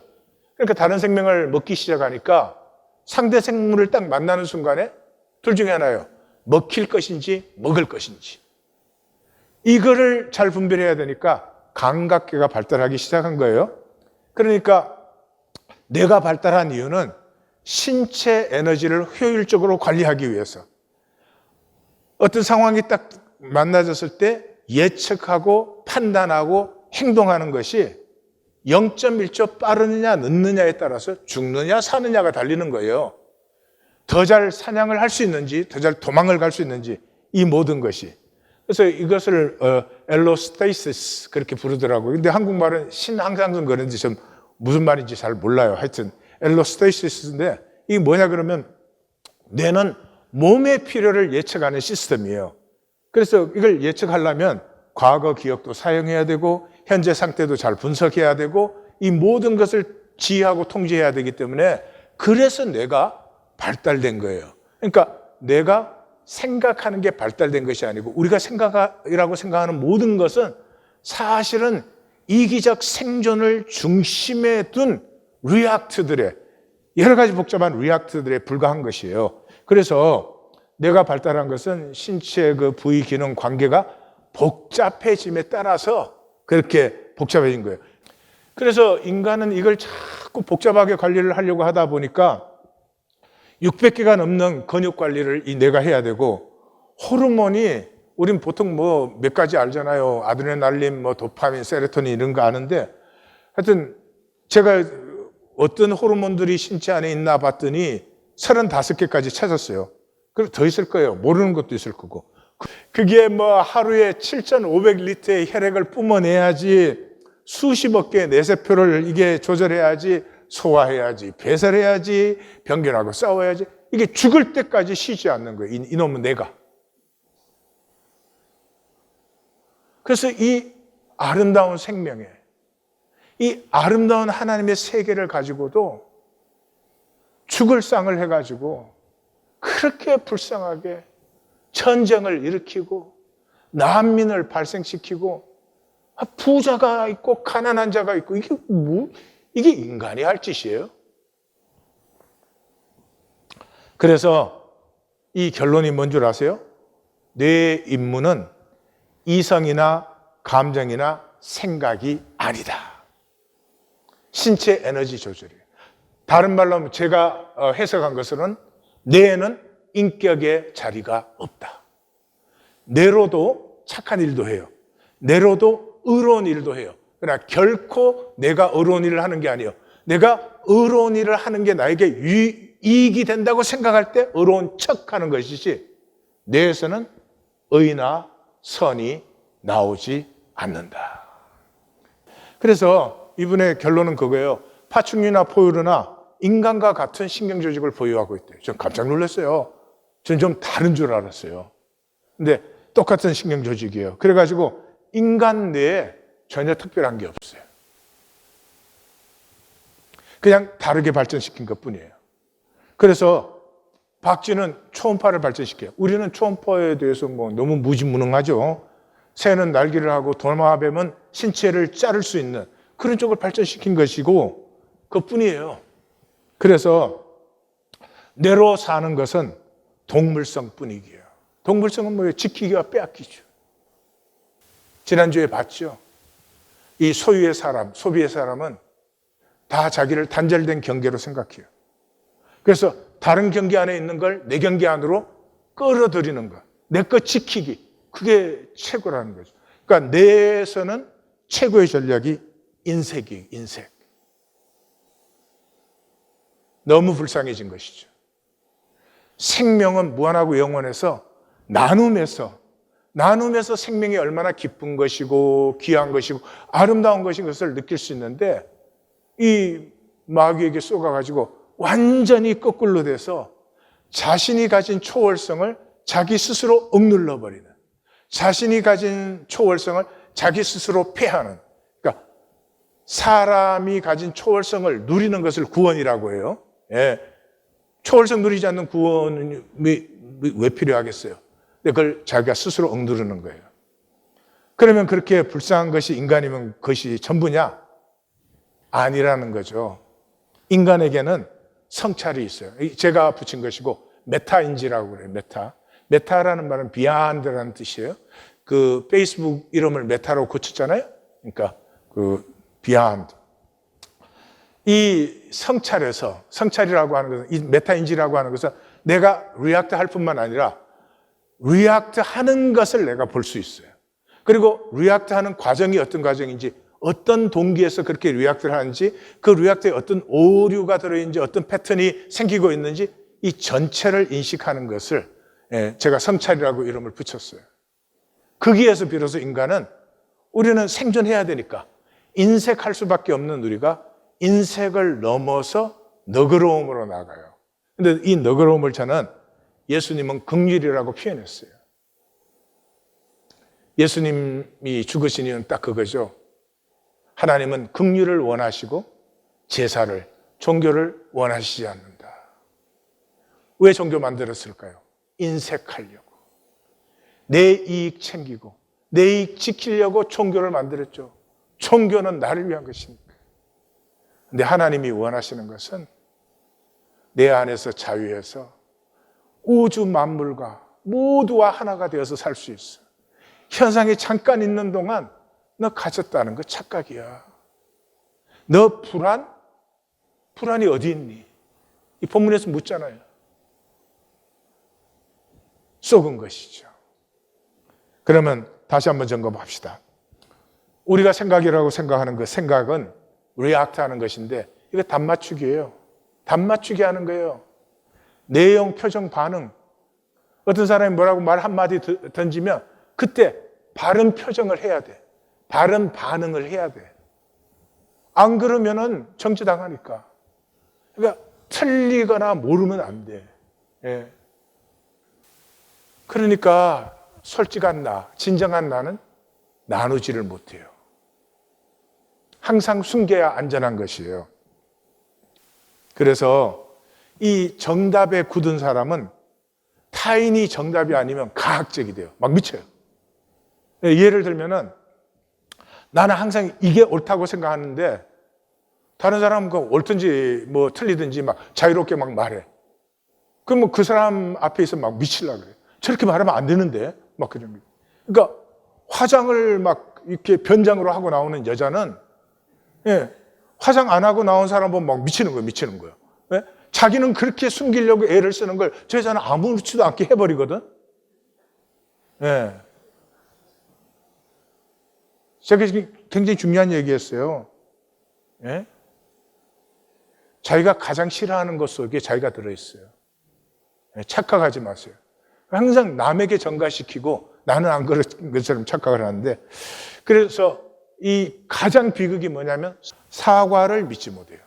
그러니까 다른 생명을 먹기 시작하니까 상대 생물을 딱 만나는 순간에 둘 중에 하나예요. 먹힐 것인지 먹을 것인지. 이거를 잘 분별해야 되니까 감각계가 발달하기 시작한 거예요. 그러니까 뇌가 발달한 이유는 신체 에너지를 효율적으로 관리하기 위해서. 어떤 상황이 딱 만나졌을 때 예측하고 판단하고 행동하는 것이 0.1초 빠르느냐 늦느냐에 따라서 죽느냐 사느냐가 달리는 거예요. 더 잘 사냥을 할 수 있는지, 더 잘 도망을 갈 수 있는지, 이 모든 것이. 그래서 이것을 엘로스테이시스 그렇게 부르더라고요. 근데 한국말은 신항상성 그런지 좀 무슨 말인지 잘 몰라요. 하여튼 엘로스테이시스인데 이게 뭐냐 그러면 뇌는 몸의 필요를 예측하는 시스템이에요. 그래서 이걸 예측하려면 과거 기억도 사용해야 되고 현재 상태도 잘 분석해야 되고 이 모든 것을 지휘하고 통제해야 되기 때문에 그래서 뇌가 발달된 거예요. 그러니까 뇌가 생각하는 게 발달된 것이 아니고 우리가 생각이라고 생각하는 모든 것은 사실은 이기적 생존을 중심에 둔 리액트들의 여러 가지 복잡한 리액트들에 불과한 것이에요. 그래서 뇌가 발달한 것은 신체 그 부위 기능 관계가 복잡해짐에 따라서 그렇게 복잡해진 거예요. 그래서 인간은 이걸 자꾸 복잡하게 관리를 하려고 하다 보니까 600개가 넘는 근육 관리를 이 뇌가 해야 되고 호르몬이 우린 보통 뭐 몇 가지 알잖아요. 아드레날린, 뭐 도파민, 세로토닌 이런 거 아는데 하여튼 제가 어떤 호르몬들이 신체 안에 있나 봤더니 35개까지 찾았어요. 그리고 더 있을 거예요. 모르는 것도 있을 거고. 그게 뭐 하루에 7,500리터의 혈액을 뿜어내야지 수십억 개의 뇌세포를 이게 조절해야지 소화해야지 배설해야지 병균하고 싸워야지 이게 죽을 때까지 쉬지 않는 거예요. 이놈은 뇌가. 그래서 이 아름다운 생명에 이 아름다운 하나님의 세계를 가지고도 죽을 상을 해가지고 그렇게 불쌍하게 전쟁을 일으키고 난민을 발생시키고 부자가 있고 가난한 자가 있고 이게 인간이 할 짓이에요. 그래서 이 결론이 뭔 줄 아세요? 뇌의 임무는 이성이나 감정이나 생각이 아니다. 신체 에너지 조절이에요. 다른 말로 하면 제가 해석한 것은 뇌에는 인격의 자리가 없다. 뇌로도 착한 일도 해요. 뇌로도 의로운 일도 해요. 그러나 결코 내가 의로운 일을 하는 게 아니에요. 내가 의로운 일을 하는 게 나에게 이익이 된다고 생각할 때 의로운 척하는 것이지 뇌에서는 의나 선이 나오지 않는다. 그래서 이분의 결론은 그거예요. 파충류나 포유류나 인간과 같은 신경조직을 보유하고 있대요. 전 깜짝 놀랐어요. 전 좀 다른 줄 알았어요. 근데 똑같은 신경조직이에요. 그래가지고 인간 뇌에 전혀 특별한 게 없어요. 그냥 다르게 발전시킨 것뿐이에요. 그래서 박쥐는 초음파를 발전시켜요. 우리는 초음파에 대해서 뭐 너무 무지무능하죠. 새는 날개를 하고 도마뱀은 신체를 자를 수 있는 그런 쪽을 발전시킨 것이고 그것뿐이에요. 그래서 뇌로 사는 것은 동물성뿐이에요. 동물성은 뭐예요? 지키기와 빼앗기죠. 지난주에 봤죠. 이 소유의 사람, 소비의 사람은 다 자기를 단절된 경계로 생각해요. 그래서 다른 경계 안에 있는 걸 내 경계 안으로 끌어들이는 것, 내 것 지키기, 그게 최고라는 거죠. 그러니까 뇌에서는 최고의 전략이 인색이에요, 인색. 너무 불쌍해진 것이죠. 생명은 무한하고 영원해서 나눔에서 생명이 얼마나 기쁜 것이고 귀한 것이고 아름다운 것인 것을 느낄 수 있는데 이 마귀에게 쏘가가지고 완전히 거꾸로 돼서 자신이 가진 초월성을 자기 스스로 억눌러 버리는, 자신이 가진 초월성을 자기 스스로 폐하는, 그러니까 사람이 가진 초월성을 누리는 것을 구원이라고 해요. 예. 초월성 누리지 않는 구원이 왜 필요하겠어요? 근데 그걸 자기가 스스로 억누르는 거예요. 그러면 그렇게 불쌍한 것이 인간이면 그것이 전부냐? 아니라는 거죠. 인간에게는 성찰이 있어요. 제가 붙인 것이고 메타인지라고 그래요. 메타라는 말은 비하인드라는 뜻이에요. 그 페이스북 이름을 메타로 고쳤잖아요. 그러니까 그 비하인드. 이 성찰이라고 하는 것은, 이 메타인지라고 하는 것은 내가 리액트 할 뿐만 아니라 리액트 하는 것을 내가 볼 수 있어요. 그리고 리액트 하는 과정이 어떤 과정인지, 어떤 동기에서 그렇게 리액트를 하는지, 그 리액트에 어떤 오류가 들어있는지, 어떤 패턴이 생기고 있는지, 이 전체를 인식하는 것을 제가 성찰이라고 이름을 붙였어요. 거기에서 비로소 인간은, 우리는 생존해야 되니까 인색할 수밖에 없는 우리가 인색을 넘어서 너그러움으로 나가요. 근데 이 너그러움을 저는 예수님은 긍휼이라고 표현했어요. 예수님이 죽으신 이유는 딱 그거죠. 하나님은 긍휼을 원하시고 제사를, 종교를 원하시지 않는다. 왜 종교 만들었을까요? 인색하려고. 내 이익 챙기고 내 이익 지키려고 종교를 만들었죠. 종교는 나를 위한 것이니까. 근데 하나님이 원하시는 것은 내 안에서 자유해서 우주 만물과 모두와 하나가 되어서 살 수 있어. 현상이 잠깐 있는 동안 너 가졌다는 거 착각이야. 너 불안이 어디 있니? 이 본문에서 묻잖아요. 썩은 것이죠. 그러면 다시 한번 점검합시다. 우리가 생각이라고 생각하는 그 생각은 리액트하는 것인데 이거 답맞추기예요. 답맞추기 하는 거예요. 내용, 표정, 반응. 어떤 사람이 뭐라고 말 한마디 던지면 그때 바른 표정을 해야 돼. 바른 반응을 해야 돼. 안 그러면은 정지당하니까. 그러니까 틀리거나 모르면 안 돼. 예. 그러니까 솔직한 나, 진정한 나는 나누지를 못해요. 항상 숨겨야 안전한 것이에요. 그래서 이 정답에 굳은 사람은 타인이 정답이 아니면 가학적이 돼요. 막 미쳐요. 예를 들면은 나는 항상 이게 옳다고 생각하는데 다른 사람은 그 옳든지 뭐 틀리든지 막 자유롭게 막 말해. 그럼 뭐 그 사람 앞에 있어 막 미치려고 그래요. 저렇게 말하면 안 되는데 막 그런 거예요. 그러니까 화장을 막 이렇게 변장으로 하고 나오는 여자는 화장 안 하고 나온 사람 보면 막 미치는 거예요. 예? 자기는 그렇게 숨기려고 애를 쓰는 걸 저 여자는 아무렇지도 않게 해버리거든. 예. 제가 굉장히 중요한 얘기했어요. 예? 자기가 가장 싫어하는 것 속에 자기가 들어있어요. 예, 착각하지 마세요. 항상 남에게 전가시키고 나는 안 그런 것처럼 착각을 하는데, 그래서 이 가장 비극이 뭐냐면 사과를 믿지 못해요.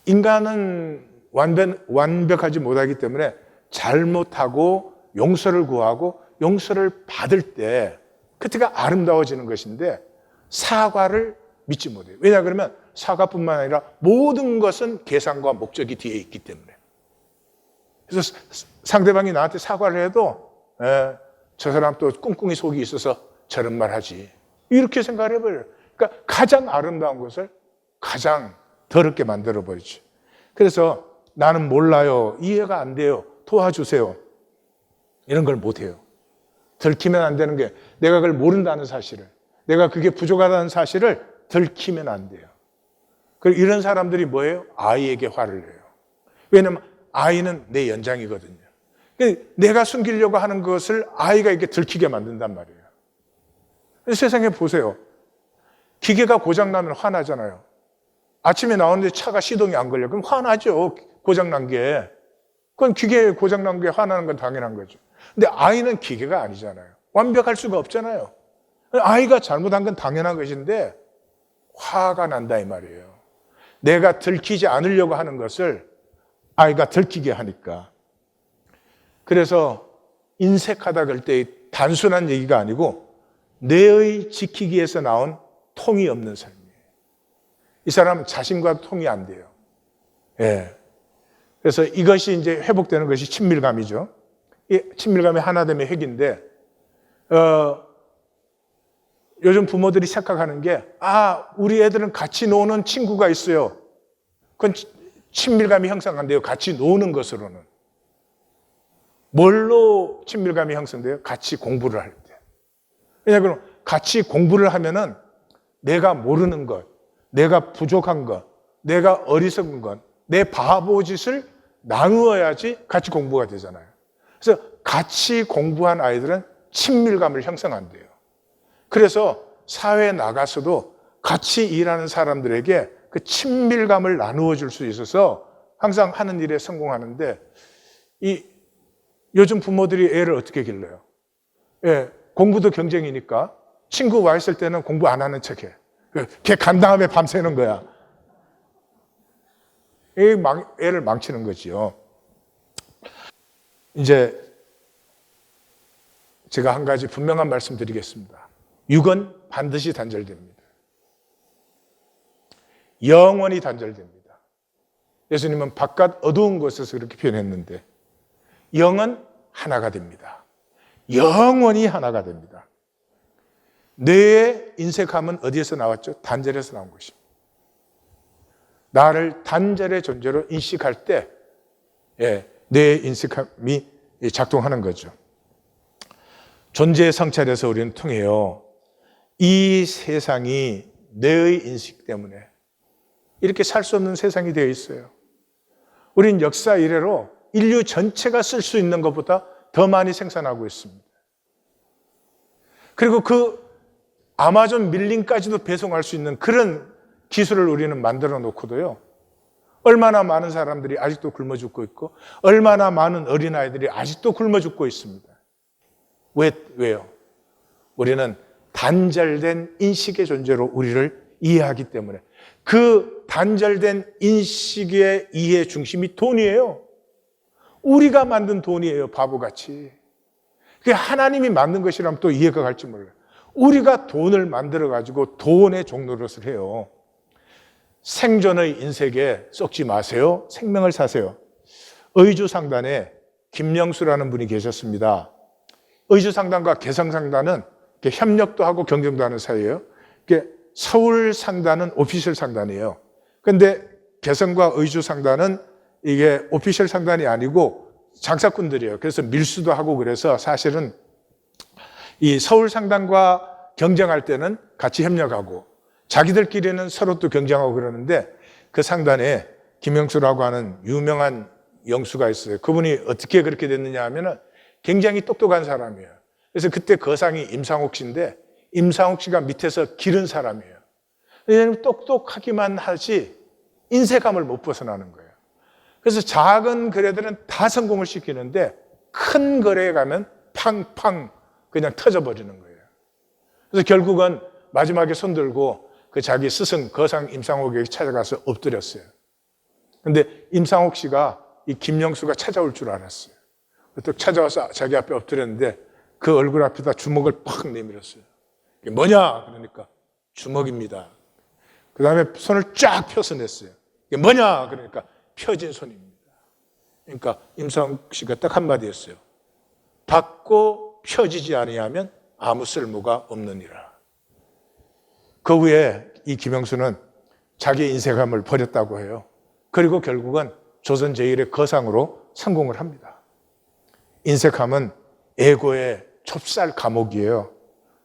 인간은 완벽하지 못하기 때문에 잘못하고 용서를 구하고 용서를 받을 때 그때가 아름다워지는 것인데 사과를 믿지 못해요. 왜냐 그러면 사과뿐만 아니라 모든 것은 계산과 목적이 뒤에 있기 때문에. 그래서 상대방이 나한테 사과를 해도 저 사람 또 꿍꿍이 속이 있어서 저런 말 하지. 이렇게 생각을 해버려요. 그러니까 가장 아름다운 것을 가장 더럽게 만들어버리죠. 그래서 나는 몰라요. 이해가 안 돼요. 도와주세요. 이런 걸 못해요. 들키면 안 되는 게 내가 그걸 모른다는 사실을, 내가 그게 부족하다는 사실을 들키면 안 돼요. 그리고 이런 사람들이 뭐예요? 아이에게 화를 내요. 왜냐하면 아이는 내 연장이거든요. 내가 숨기려고 하는 것을 아이가 이렇게 들키게 만든단 말이에요. 세상에 보세요. 기계가 고장나면 화나잖아요. 아침에 나오는데 차가 시동이 안 걸려. 그럼 화나죠. 고장난 게. 그건 기계에 고장난 게 화나는 건 당연한 거죠. 근데 아이는 기계가 아니잖아요. 완벽할 수가 없잖아요. 아이가 잘못한 건 당연한 것인데 화가 난다 이 말이에요. 내가 들키지 않으려고 하는 것을 아이가 들키게 하니까. 그래서 인색하다 그럴 때 단순한 얘기가 아니고 내의 지키기 위해서 나온 통이 없는 삶이에요. 이 사람은 자신과 통이 안 돼요. 예. 그래서 이것이 이제 회복되는 것이 친밀감이죠. 이 친밀감이 하나됨의 핵인데, 요즘 부모들이 착각하는 게, 우리 애들은 같이 노는 친구가 있어요. 그건 친밀감이 형성 안 돼요. 같이 노는 것으로는. 뭘로 친밀감이 형성돼요? 같이 공부를 할 때. 왜냐하면 같이 공부를 하면은 내가 모르는 것, 내가 부족한 것, 내가 어리석은 것, 내 바보짓을 나누어야지 같이 공부가 되잖아요. 그래서 같이 공부한 아이들은 친밀감을 형성한대요. 그래서 사회에 나가서도 같이 일하는 사람들에게 그 친밀감을 나누어 줄 수 있어서 항상 하는 일에 성공하는데, 요즘 부모들이 애를 어떻게 길러요? 예, 공부도 경쟁이니까 친구 와 있을 때는 공부 안 하는 척해. 걔 간 다음에 밤새는 거야. 애를 망치는 거지요. 이제 제가 한 가지 분명한 말씀 드리겠습니다. 육은 반드시 단절됩니다. 영원히 단절됩니다. 예수님은 바깥 어두운 곳에서 그렇게 표현했는데 영은 하나가 됩니다. 영원히 하나가 됩니다. 뇌의 인색함은 어디에서 나왔죠? 단절에서 나온 것입니다. 나를 단절의 존재로 인식할 때 뇌의 인색함이 작동하는 거죠. 존재의 성찰에서 우리는 통해요. 이 세상이 뇌의 인식 때문에 이렇게 살 수 없는 세상이 되어 있어요. 우린 역사 이래로 인류 전체가 쓸 수 있는 것보다 더 많이 생산하고 있습니다. 그리고 그 아마존 밀림까지도 배송할 수 있는 그런 기술을 우리는 만들어 놓고도요. 얼마나 많은 사람들이 아직도 굶어 죽고 있고 얼마나 많은 어린아이들이 아직도 굶어 죽고 있습니다. 왜요? 우리는 단절된 인식의 존재로 우리를 이해하기 때문에 그 단절된 인식의 이해 중심이 돈이에요. 우리가 만든 돈이에요. 바보같이. 그게 하나님이 만든 것이라면 또 이해가 갈지 몰라요. 우리가 돈을 만들어가지고 돈의 종노릇을 해요. 생존의 인색에 썩지 마세요. 생명을 사세요. 의주상단에 김영수라는 분이 계셨습니다. 의주상단과 개성상단은 협력도 하고 경쟁도 하는 사이예요. 서울상단은 오피셜 상단이에요. 그런데 개성과 의주상단은 이게 오피셜 상단이 아니고 장사꾼들이에요. 그래서 밀수도 하고 그래서 사실은 이 서울상단과 경쟁할 때는 같이 협력하고 자기들끼리는 서로 또 경쟁하고 그러는데 그 상단에 김영수라고 하는 유명한 영수가 있어요. 그분이 어떻게 그렇게 됐느냐 하면은 굉장히 똑똑한 사람이에요. 그래서 그때 거상이 임상옥 씨인데 임상옥 씨가 밑에서 기른 사람이에요. 왜냐하면 똑똑하기만 하지 인색함을 못 벗어나는 거예요. 그래서 작은 거래들은 다 성공을 시키는데 큰 거래에 가면 팡팡 그냥 터져버리는 거예요. 그래서 결국은 마지막에 손들고 그 자기 스승 거상 임상옥에게 찾아가서 엎드렸어요. 근데 임상옥 씨가 이 김영수가 찾아올 줄 알았어요. 또 찾아와서 자기 앞에 엎드렸는데 그 얼굴 앞에다 주먹을 팍 내밀었어요. 이게 뭐냐? 그러니까 주먹입니다. 그 다음에 손을 쫙 펴서 냈어요. 이게 뭐냐? 그러니까 펴진 손입니다. 그러니까 임상옥 씨가 딱 한마디 했어요. 받고 펴지지 아니하면 아무 쓸모가 없느니라. 그 후에 이 김영수는 자기의 인색함을 버렸다고 해요. 그리고 결국은 조선 제1의 거상으로 성공을 합니다. 인색함은 에고의 좁쌀 감옥이에요.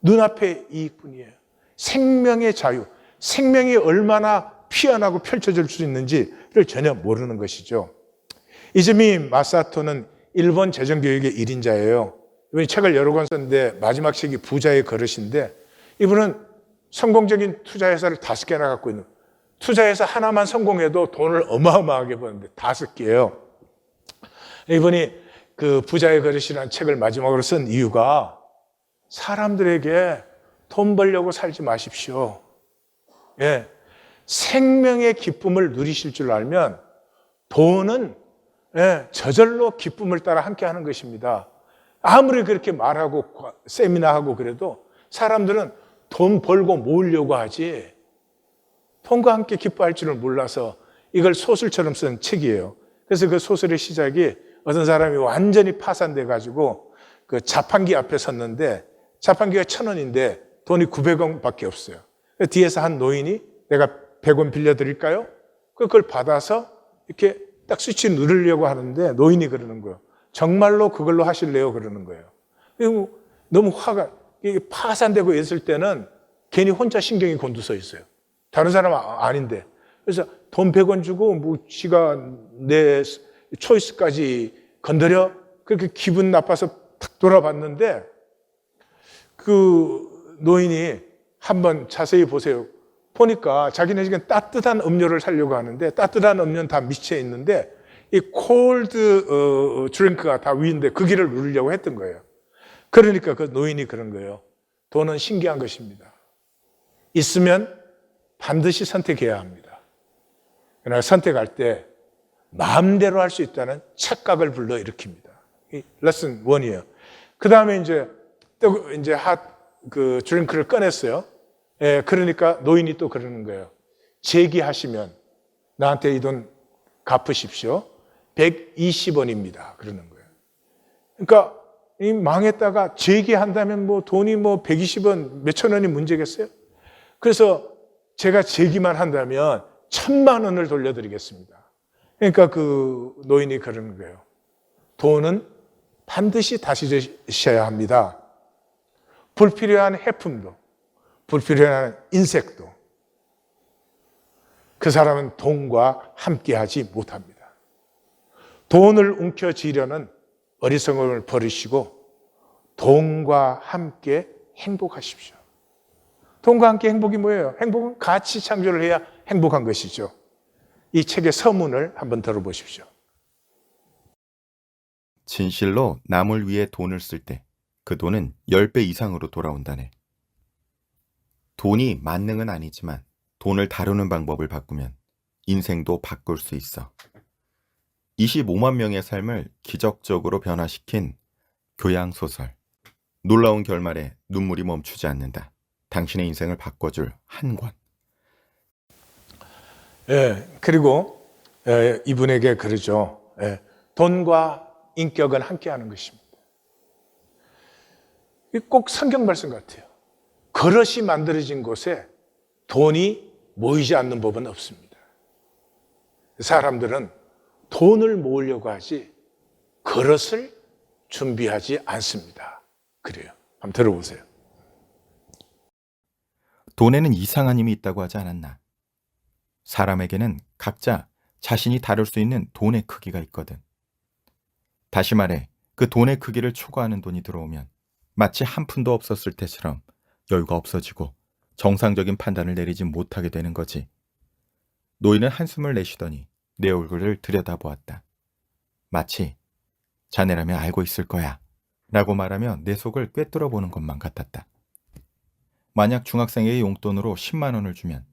눈앞의 이익뿐이에요. 생명의 자유, 생명이 얼마나 피어나고 펼쳐질 수 있는지를 전혀 모르는 것이죠. 이즈미 마사토는 일본 재정교육의 1인자예요. 이분이 책을 여러 권 썼는데 마지막 책이 부자의 그릇인데 이분은 성공적인 투자회사를 5개나 갖고 있는 투자회사 하나만 성공해도 돈을 어마어마하게 버는데 5개예요. 이분이 그 부자의 그릇이라는 책을 마지막으로 쓴 이유가 사람들에게 돈 벌려고 살지 마십시오. 생명의 기쁨을 누리실 줄 알면 돈은 저절로 기쁨을 따라 함께 하는 것입니다. 아무리 그렇게 말하고 세미나하고 그래도 사람들은 돈 벌고 모으려고 하지 돈과 함께 기뻐할 줄을 몰라서 이걸 소설처럼 쓴 책이에요. 그래서 그 소설의 시작이 어떤 사람이 완전히 파산돼 가지고 그 자판기 앞에 섰는데 자판기가 1,000원인데 돈이 900원밖에 없어요. 뒤에서 한 노인이 내가 100원 빌려드릴까요? 그걸 받아서 이렇게 딱 스위치 누르려고 하는데 노인이 그러는 거예요. 정말로 그걸로 하실래요? 그러는 거예요. 그리고 너무 화가 이게 파산되고 있을 때는 괜히 혼자 신경이 곤두서 있어요. 다른 사람은 아닌데. 그래서 돈 100원 주고 뭐 지가 내 초이스까지 건드려? 그렇게 기분 나빠서 탁 돌아봤는데 그 노인이 한번 자세히 보세요. 보니까 자기는 지금 따뜻한 음료를 사려고 하는데 따뜻한 음료는 다 밑에 있는데 이 콜드 드링크가 다 위인데 그 길을 누르려고 했던 거예요. 그러니까 그 노인이 그런 거예요. 돈은 신기한 것입니다. 있으면 반드시 선택해야 합니다. 그러나 선택할 때 마음대로 할 수 있다는 착각을 불러일으킵니다. 이 레슨 1이에요. 그 다음에 이제 또 이제 그 드링크를 꺼냈어요. 예, 그러니까 노인이 또 그러는 거예요. 제기하시면 나한테 이 돈 갚으십시오. 120원입니다. 그러는 거예요. 그러니까 이 망했다가 제기한다면 뭐 돈이 뭐 120원, 몇천 원이 문제겠어요? 그래서 제가 제기만 한다면 1,000만 원을 돌려드리겠습니다. 그러니까 그 노인이 그러는 거예요. 돈은 반드시 다시 주셔야 합니다. 불필요한 해품도, 불필요한 인색도 그 사람은 돈과 함께하지 못합니다. 돈을 움켜쥐려는 어리석음을 버리시고 돈과 함께 행복하십시오. 돈과 함께 행복이 뭐예요? 행복은 같이 창조를 해야 행복한 것이죠. 이 책의 서문을 한번 들어보십시오. 진실로 남을 위해 돈을 쓸 때 그 돈은 10배 이상으로 돌아온다네. 돈이 만능은 아니지만 돈을 다루는 방법을 바꾸면 인생도 바꿀 수 있어. 25만 명의 삶을 기적적으로 변화시킨 교양소설. 놀라운 결말에 눈물이 멈추지 않는다. 당신의 인생을 바꿔줄 한 권. 예, 그리고 이분에게 그러죠. 돈과 인격은 함께하는 것입니다. 꼭 성경 말씀 같아요. 그릇이 만들어진 곳에 돈이 모이지 않는 법은 없습니다. 사람들은 돈을 모으려고 하지 그릇을 준비하지 않습니다. 그래요. 한번 들어보세요. 돈에는 이상한 힘이 있다고 하지 않았나? 사람에게는 각자 자신이 다룰 수 있는 돈의 크기가 있거든. 다시 말해, 그 돈의 크기를 초과하는 돈이 들어오면 마치 한 푼도 없었을 때처럼 여유가 없어지고 정상적인 판단을 내리지 못하게 되는 거지. 노인은 한숨을 내쉬더니 내 얼굴을 들여다보았다. 마치 자네라면 알고 있을 거야 라고 말하며 내 속을 꿰뚫어 보는 것만 같았다. 만약 중학생에게 용돈으로 10만 원을 주면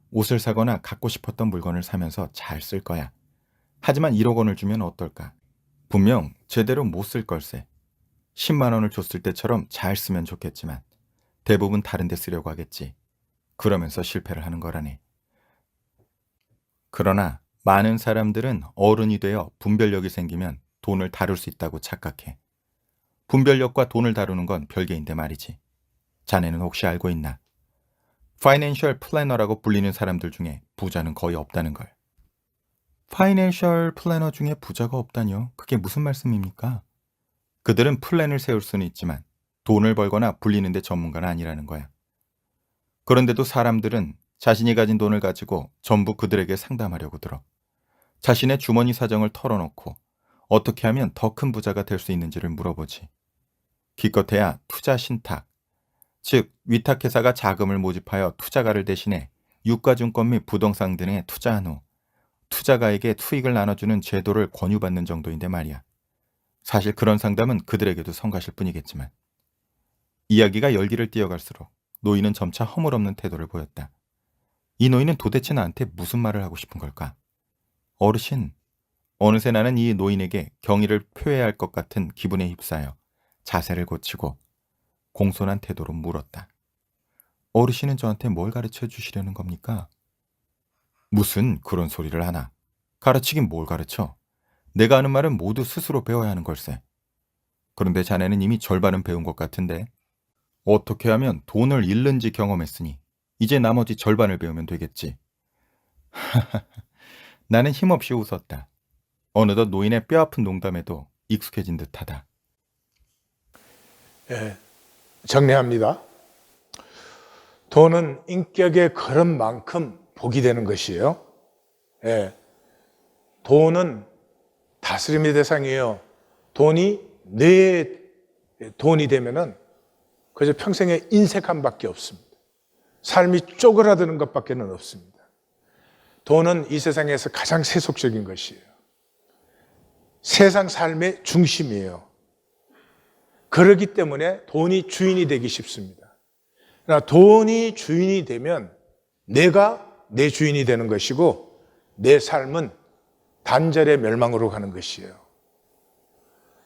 옷을 사거나 갖고 싶었던 물건을 사면서 잘 쓸 거야. 하지만 1억 원을 주면 어떨까? 분명 제대로 못 쓸 걸세. 10만 원을 줬을 때처럼 잘 쓰면 좋겠지만 대부분 다른 데 쓰려고 하겠지. 그러면서 실패를 하는 거라네. 그러나 많은 사람들은 어른이 되어 분별력이 생기면 돈을 다룰 수 있다고 착각해. 분별력과 돈을 다루는 건 별개인데 말이지. 자네는 혹시 알고 있나? 파이낸셜 플래너라고 불리는 사람들 중에 부자는 거의 없다는 걸. 파이낸셜 플래너 중에 부자가 없다뇨? 그게 무슨 말씀입니까? 그들은 플랜을 세울 수는 있지만 돈을 벌거나 불리는 데 전문가는 아니라는 거야. 그런데도 사람들은 자신이 가진 돈을 가지고 전부 그들에게 상담하려고 들어. 자신의 주머니 사정을 털어놓고 어떻게 하면 더 큰 부자가 될 수 있는지를 물어보지. 기껏해야 투자 신탁, 즉 위탁회사가 자금을 모집하여 투자가를 대신해 유가증권 및 부동산 등에 투자한 후 투자가에게 수익을 나눠주는 제도를 권유받는 정도인데 말이야. 사실 그런 상담은 그들에게도 성가실 뿐이겠지만. 이야기가 열기를 띄어갈수록 노인은 점차 허물없는 태도를 보였다. 이 노인은 도대체 나한테 무슨 말을 하고 싶은 걸까? 어르신, 어느새 나는 이 노인에게 경의를 표해야 할 것 같은 기분에 휩싸여 자세를 고치고 공손한 태도로 물었다. 어르신은 저한테 뭘 가르쳐 주시려는 겁니까? 무슨 그런 소리를 하나? 가르치긴 뭘 가르쳐? 내가 하는 말은 모두 스스로 배워야 하는 걸세. 그런데 자네는 이미 절반은 배운 것 같은데 어떻게 하면 돈을 잃는지 경험했으니 이제 나머지 절반을 배우면 되겠지. 나는 힘없이 웃었다. 어느덧 노인의 뼈아픈 농담에도 익숙해진 듯하다. 정리합니다. 돈은 인격의 걸음만큼 복이 되는 것이에요. 돈은 다스림의 대상이에요. 돈이 내 돈이 되면은 그저 평생에 인색함밖에 없습니다. 삶이 쪼그라드는 것밖에는 없습니다. 돈은 이 세상에서 가장 세속적인 것이에요. 세상 삶의 중심이에요. 그렇기 때문에 돈이 주인이 되기 쉽습니다. 그러나 돈이 주인이 되면 내가 내 주인이 되는 것이고 내 삶은 단절의 멸망으로 가는 것이에요.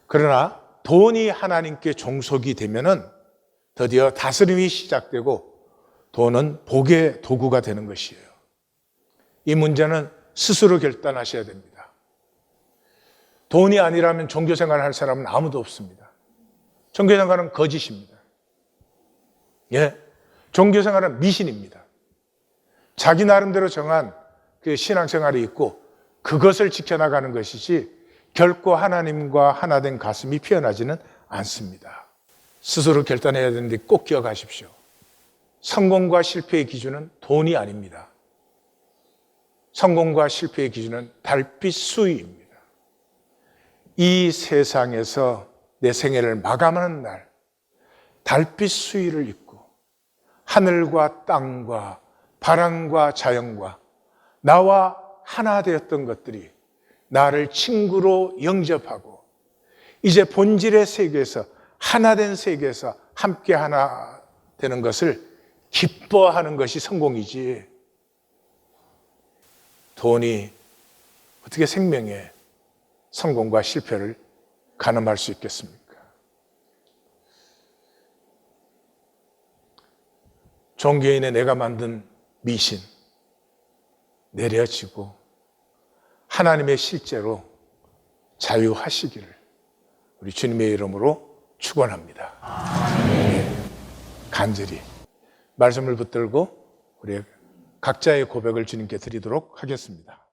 그러나 돈이 하나님께 종속이 되면은 드디어 다스림이 시작되고 돈은 복의 도구가 되는 것이에요. 이 문제는 스스로 결단하셔야 됩니다. 돈이 아니라면 종교생활을 할 사람은 아무도 없습니다. 종교생활은 거짓입니다. 예, 종교생활은 미신입니다. 자기 나름대로 정한 그 신앙생활이 있고 그것을 지켜나가는 것이지 결코 하나님과 하나 된 가슴이 피어나지는 않습니다. 스스로 결단해야 되는데 꼭 기억하십시오. 성공과 실패의 기준은 돈이 아닙니다. 성공과 실패의 기준은 달빛 수위입니다. 이 세상에서 내 생애를 마감하는 날, 달빛 수위를 입고 하늘과 땅과 바람과 자연과 나와 하나 되었던 것들이 나를 친구로 영접하고 이제 본질의 세계에서 하나 된 세계에서 함께 하나 되는 것을 기뻐하는 것이 성공이지, 돈이 어떻게 생명의 성공과 실패를 가늠할 수 있겠습니까? 종교인의 내가 만든 미신 내려지고 하나님의 실제로 자유하시기를 우리 주님의 이름으로 축원합니다. 간절히 말씀을 붙들고 우리 각자의 고백을 주님께 드리도록 하겠습니다.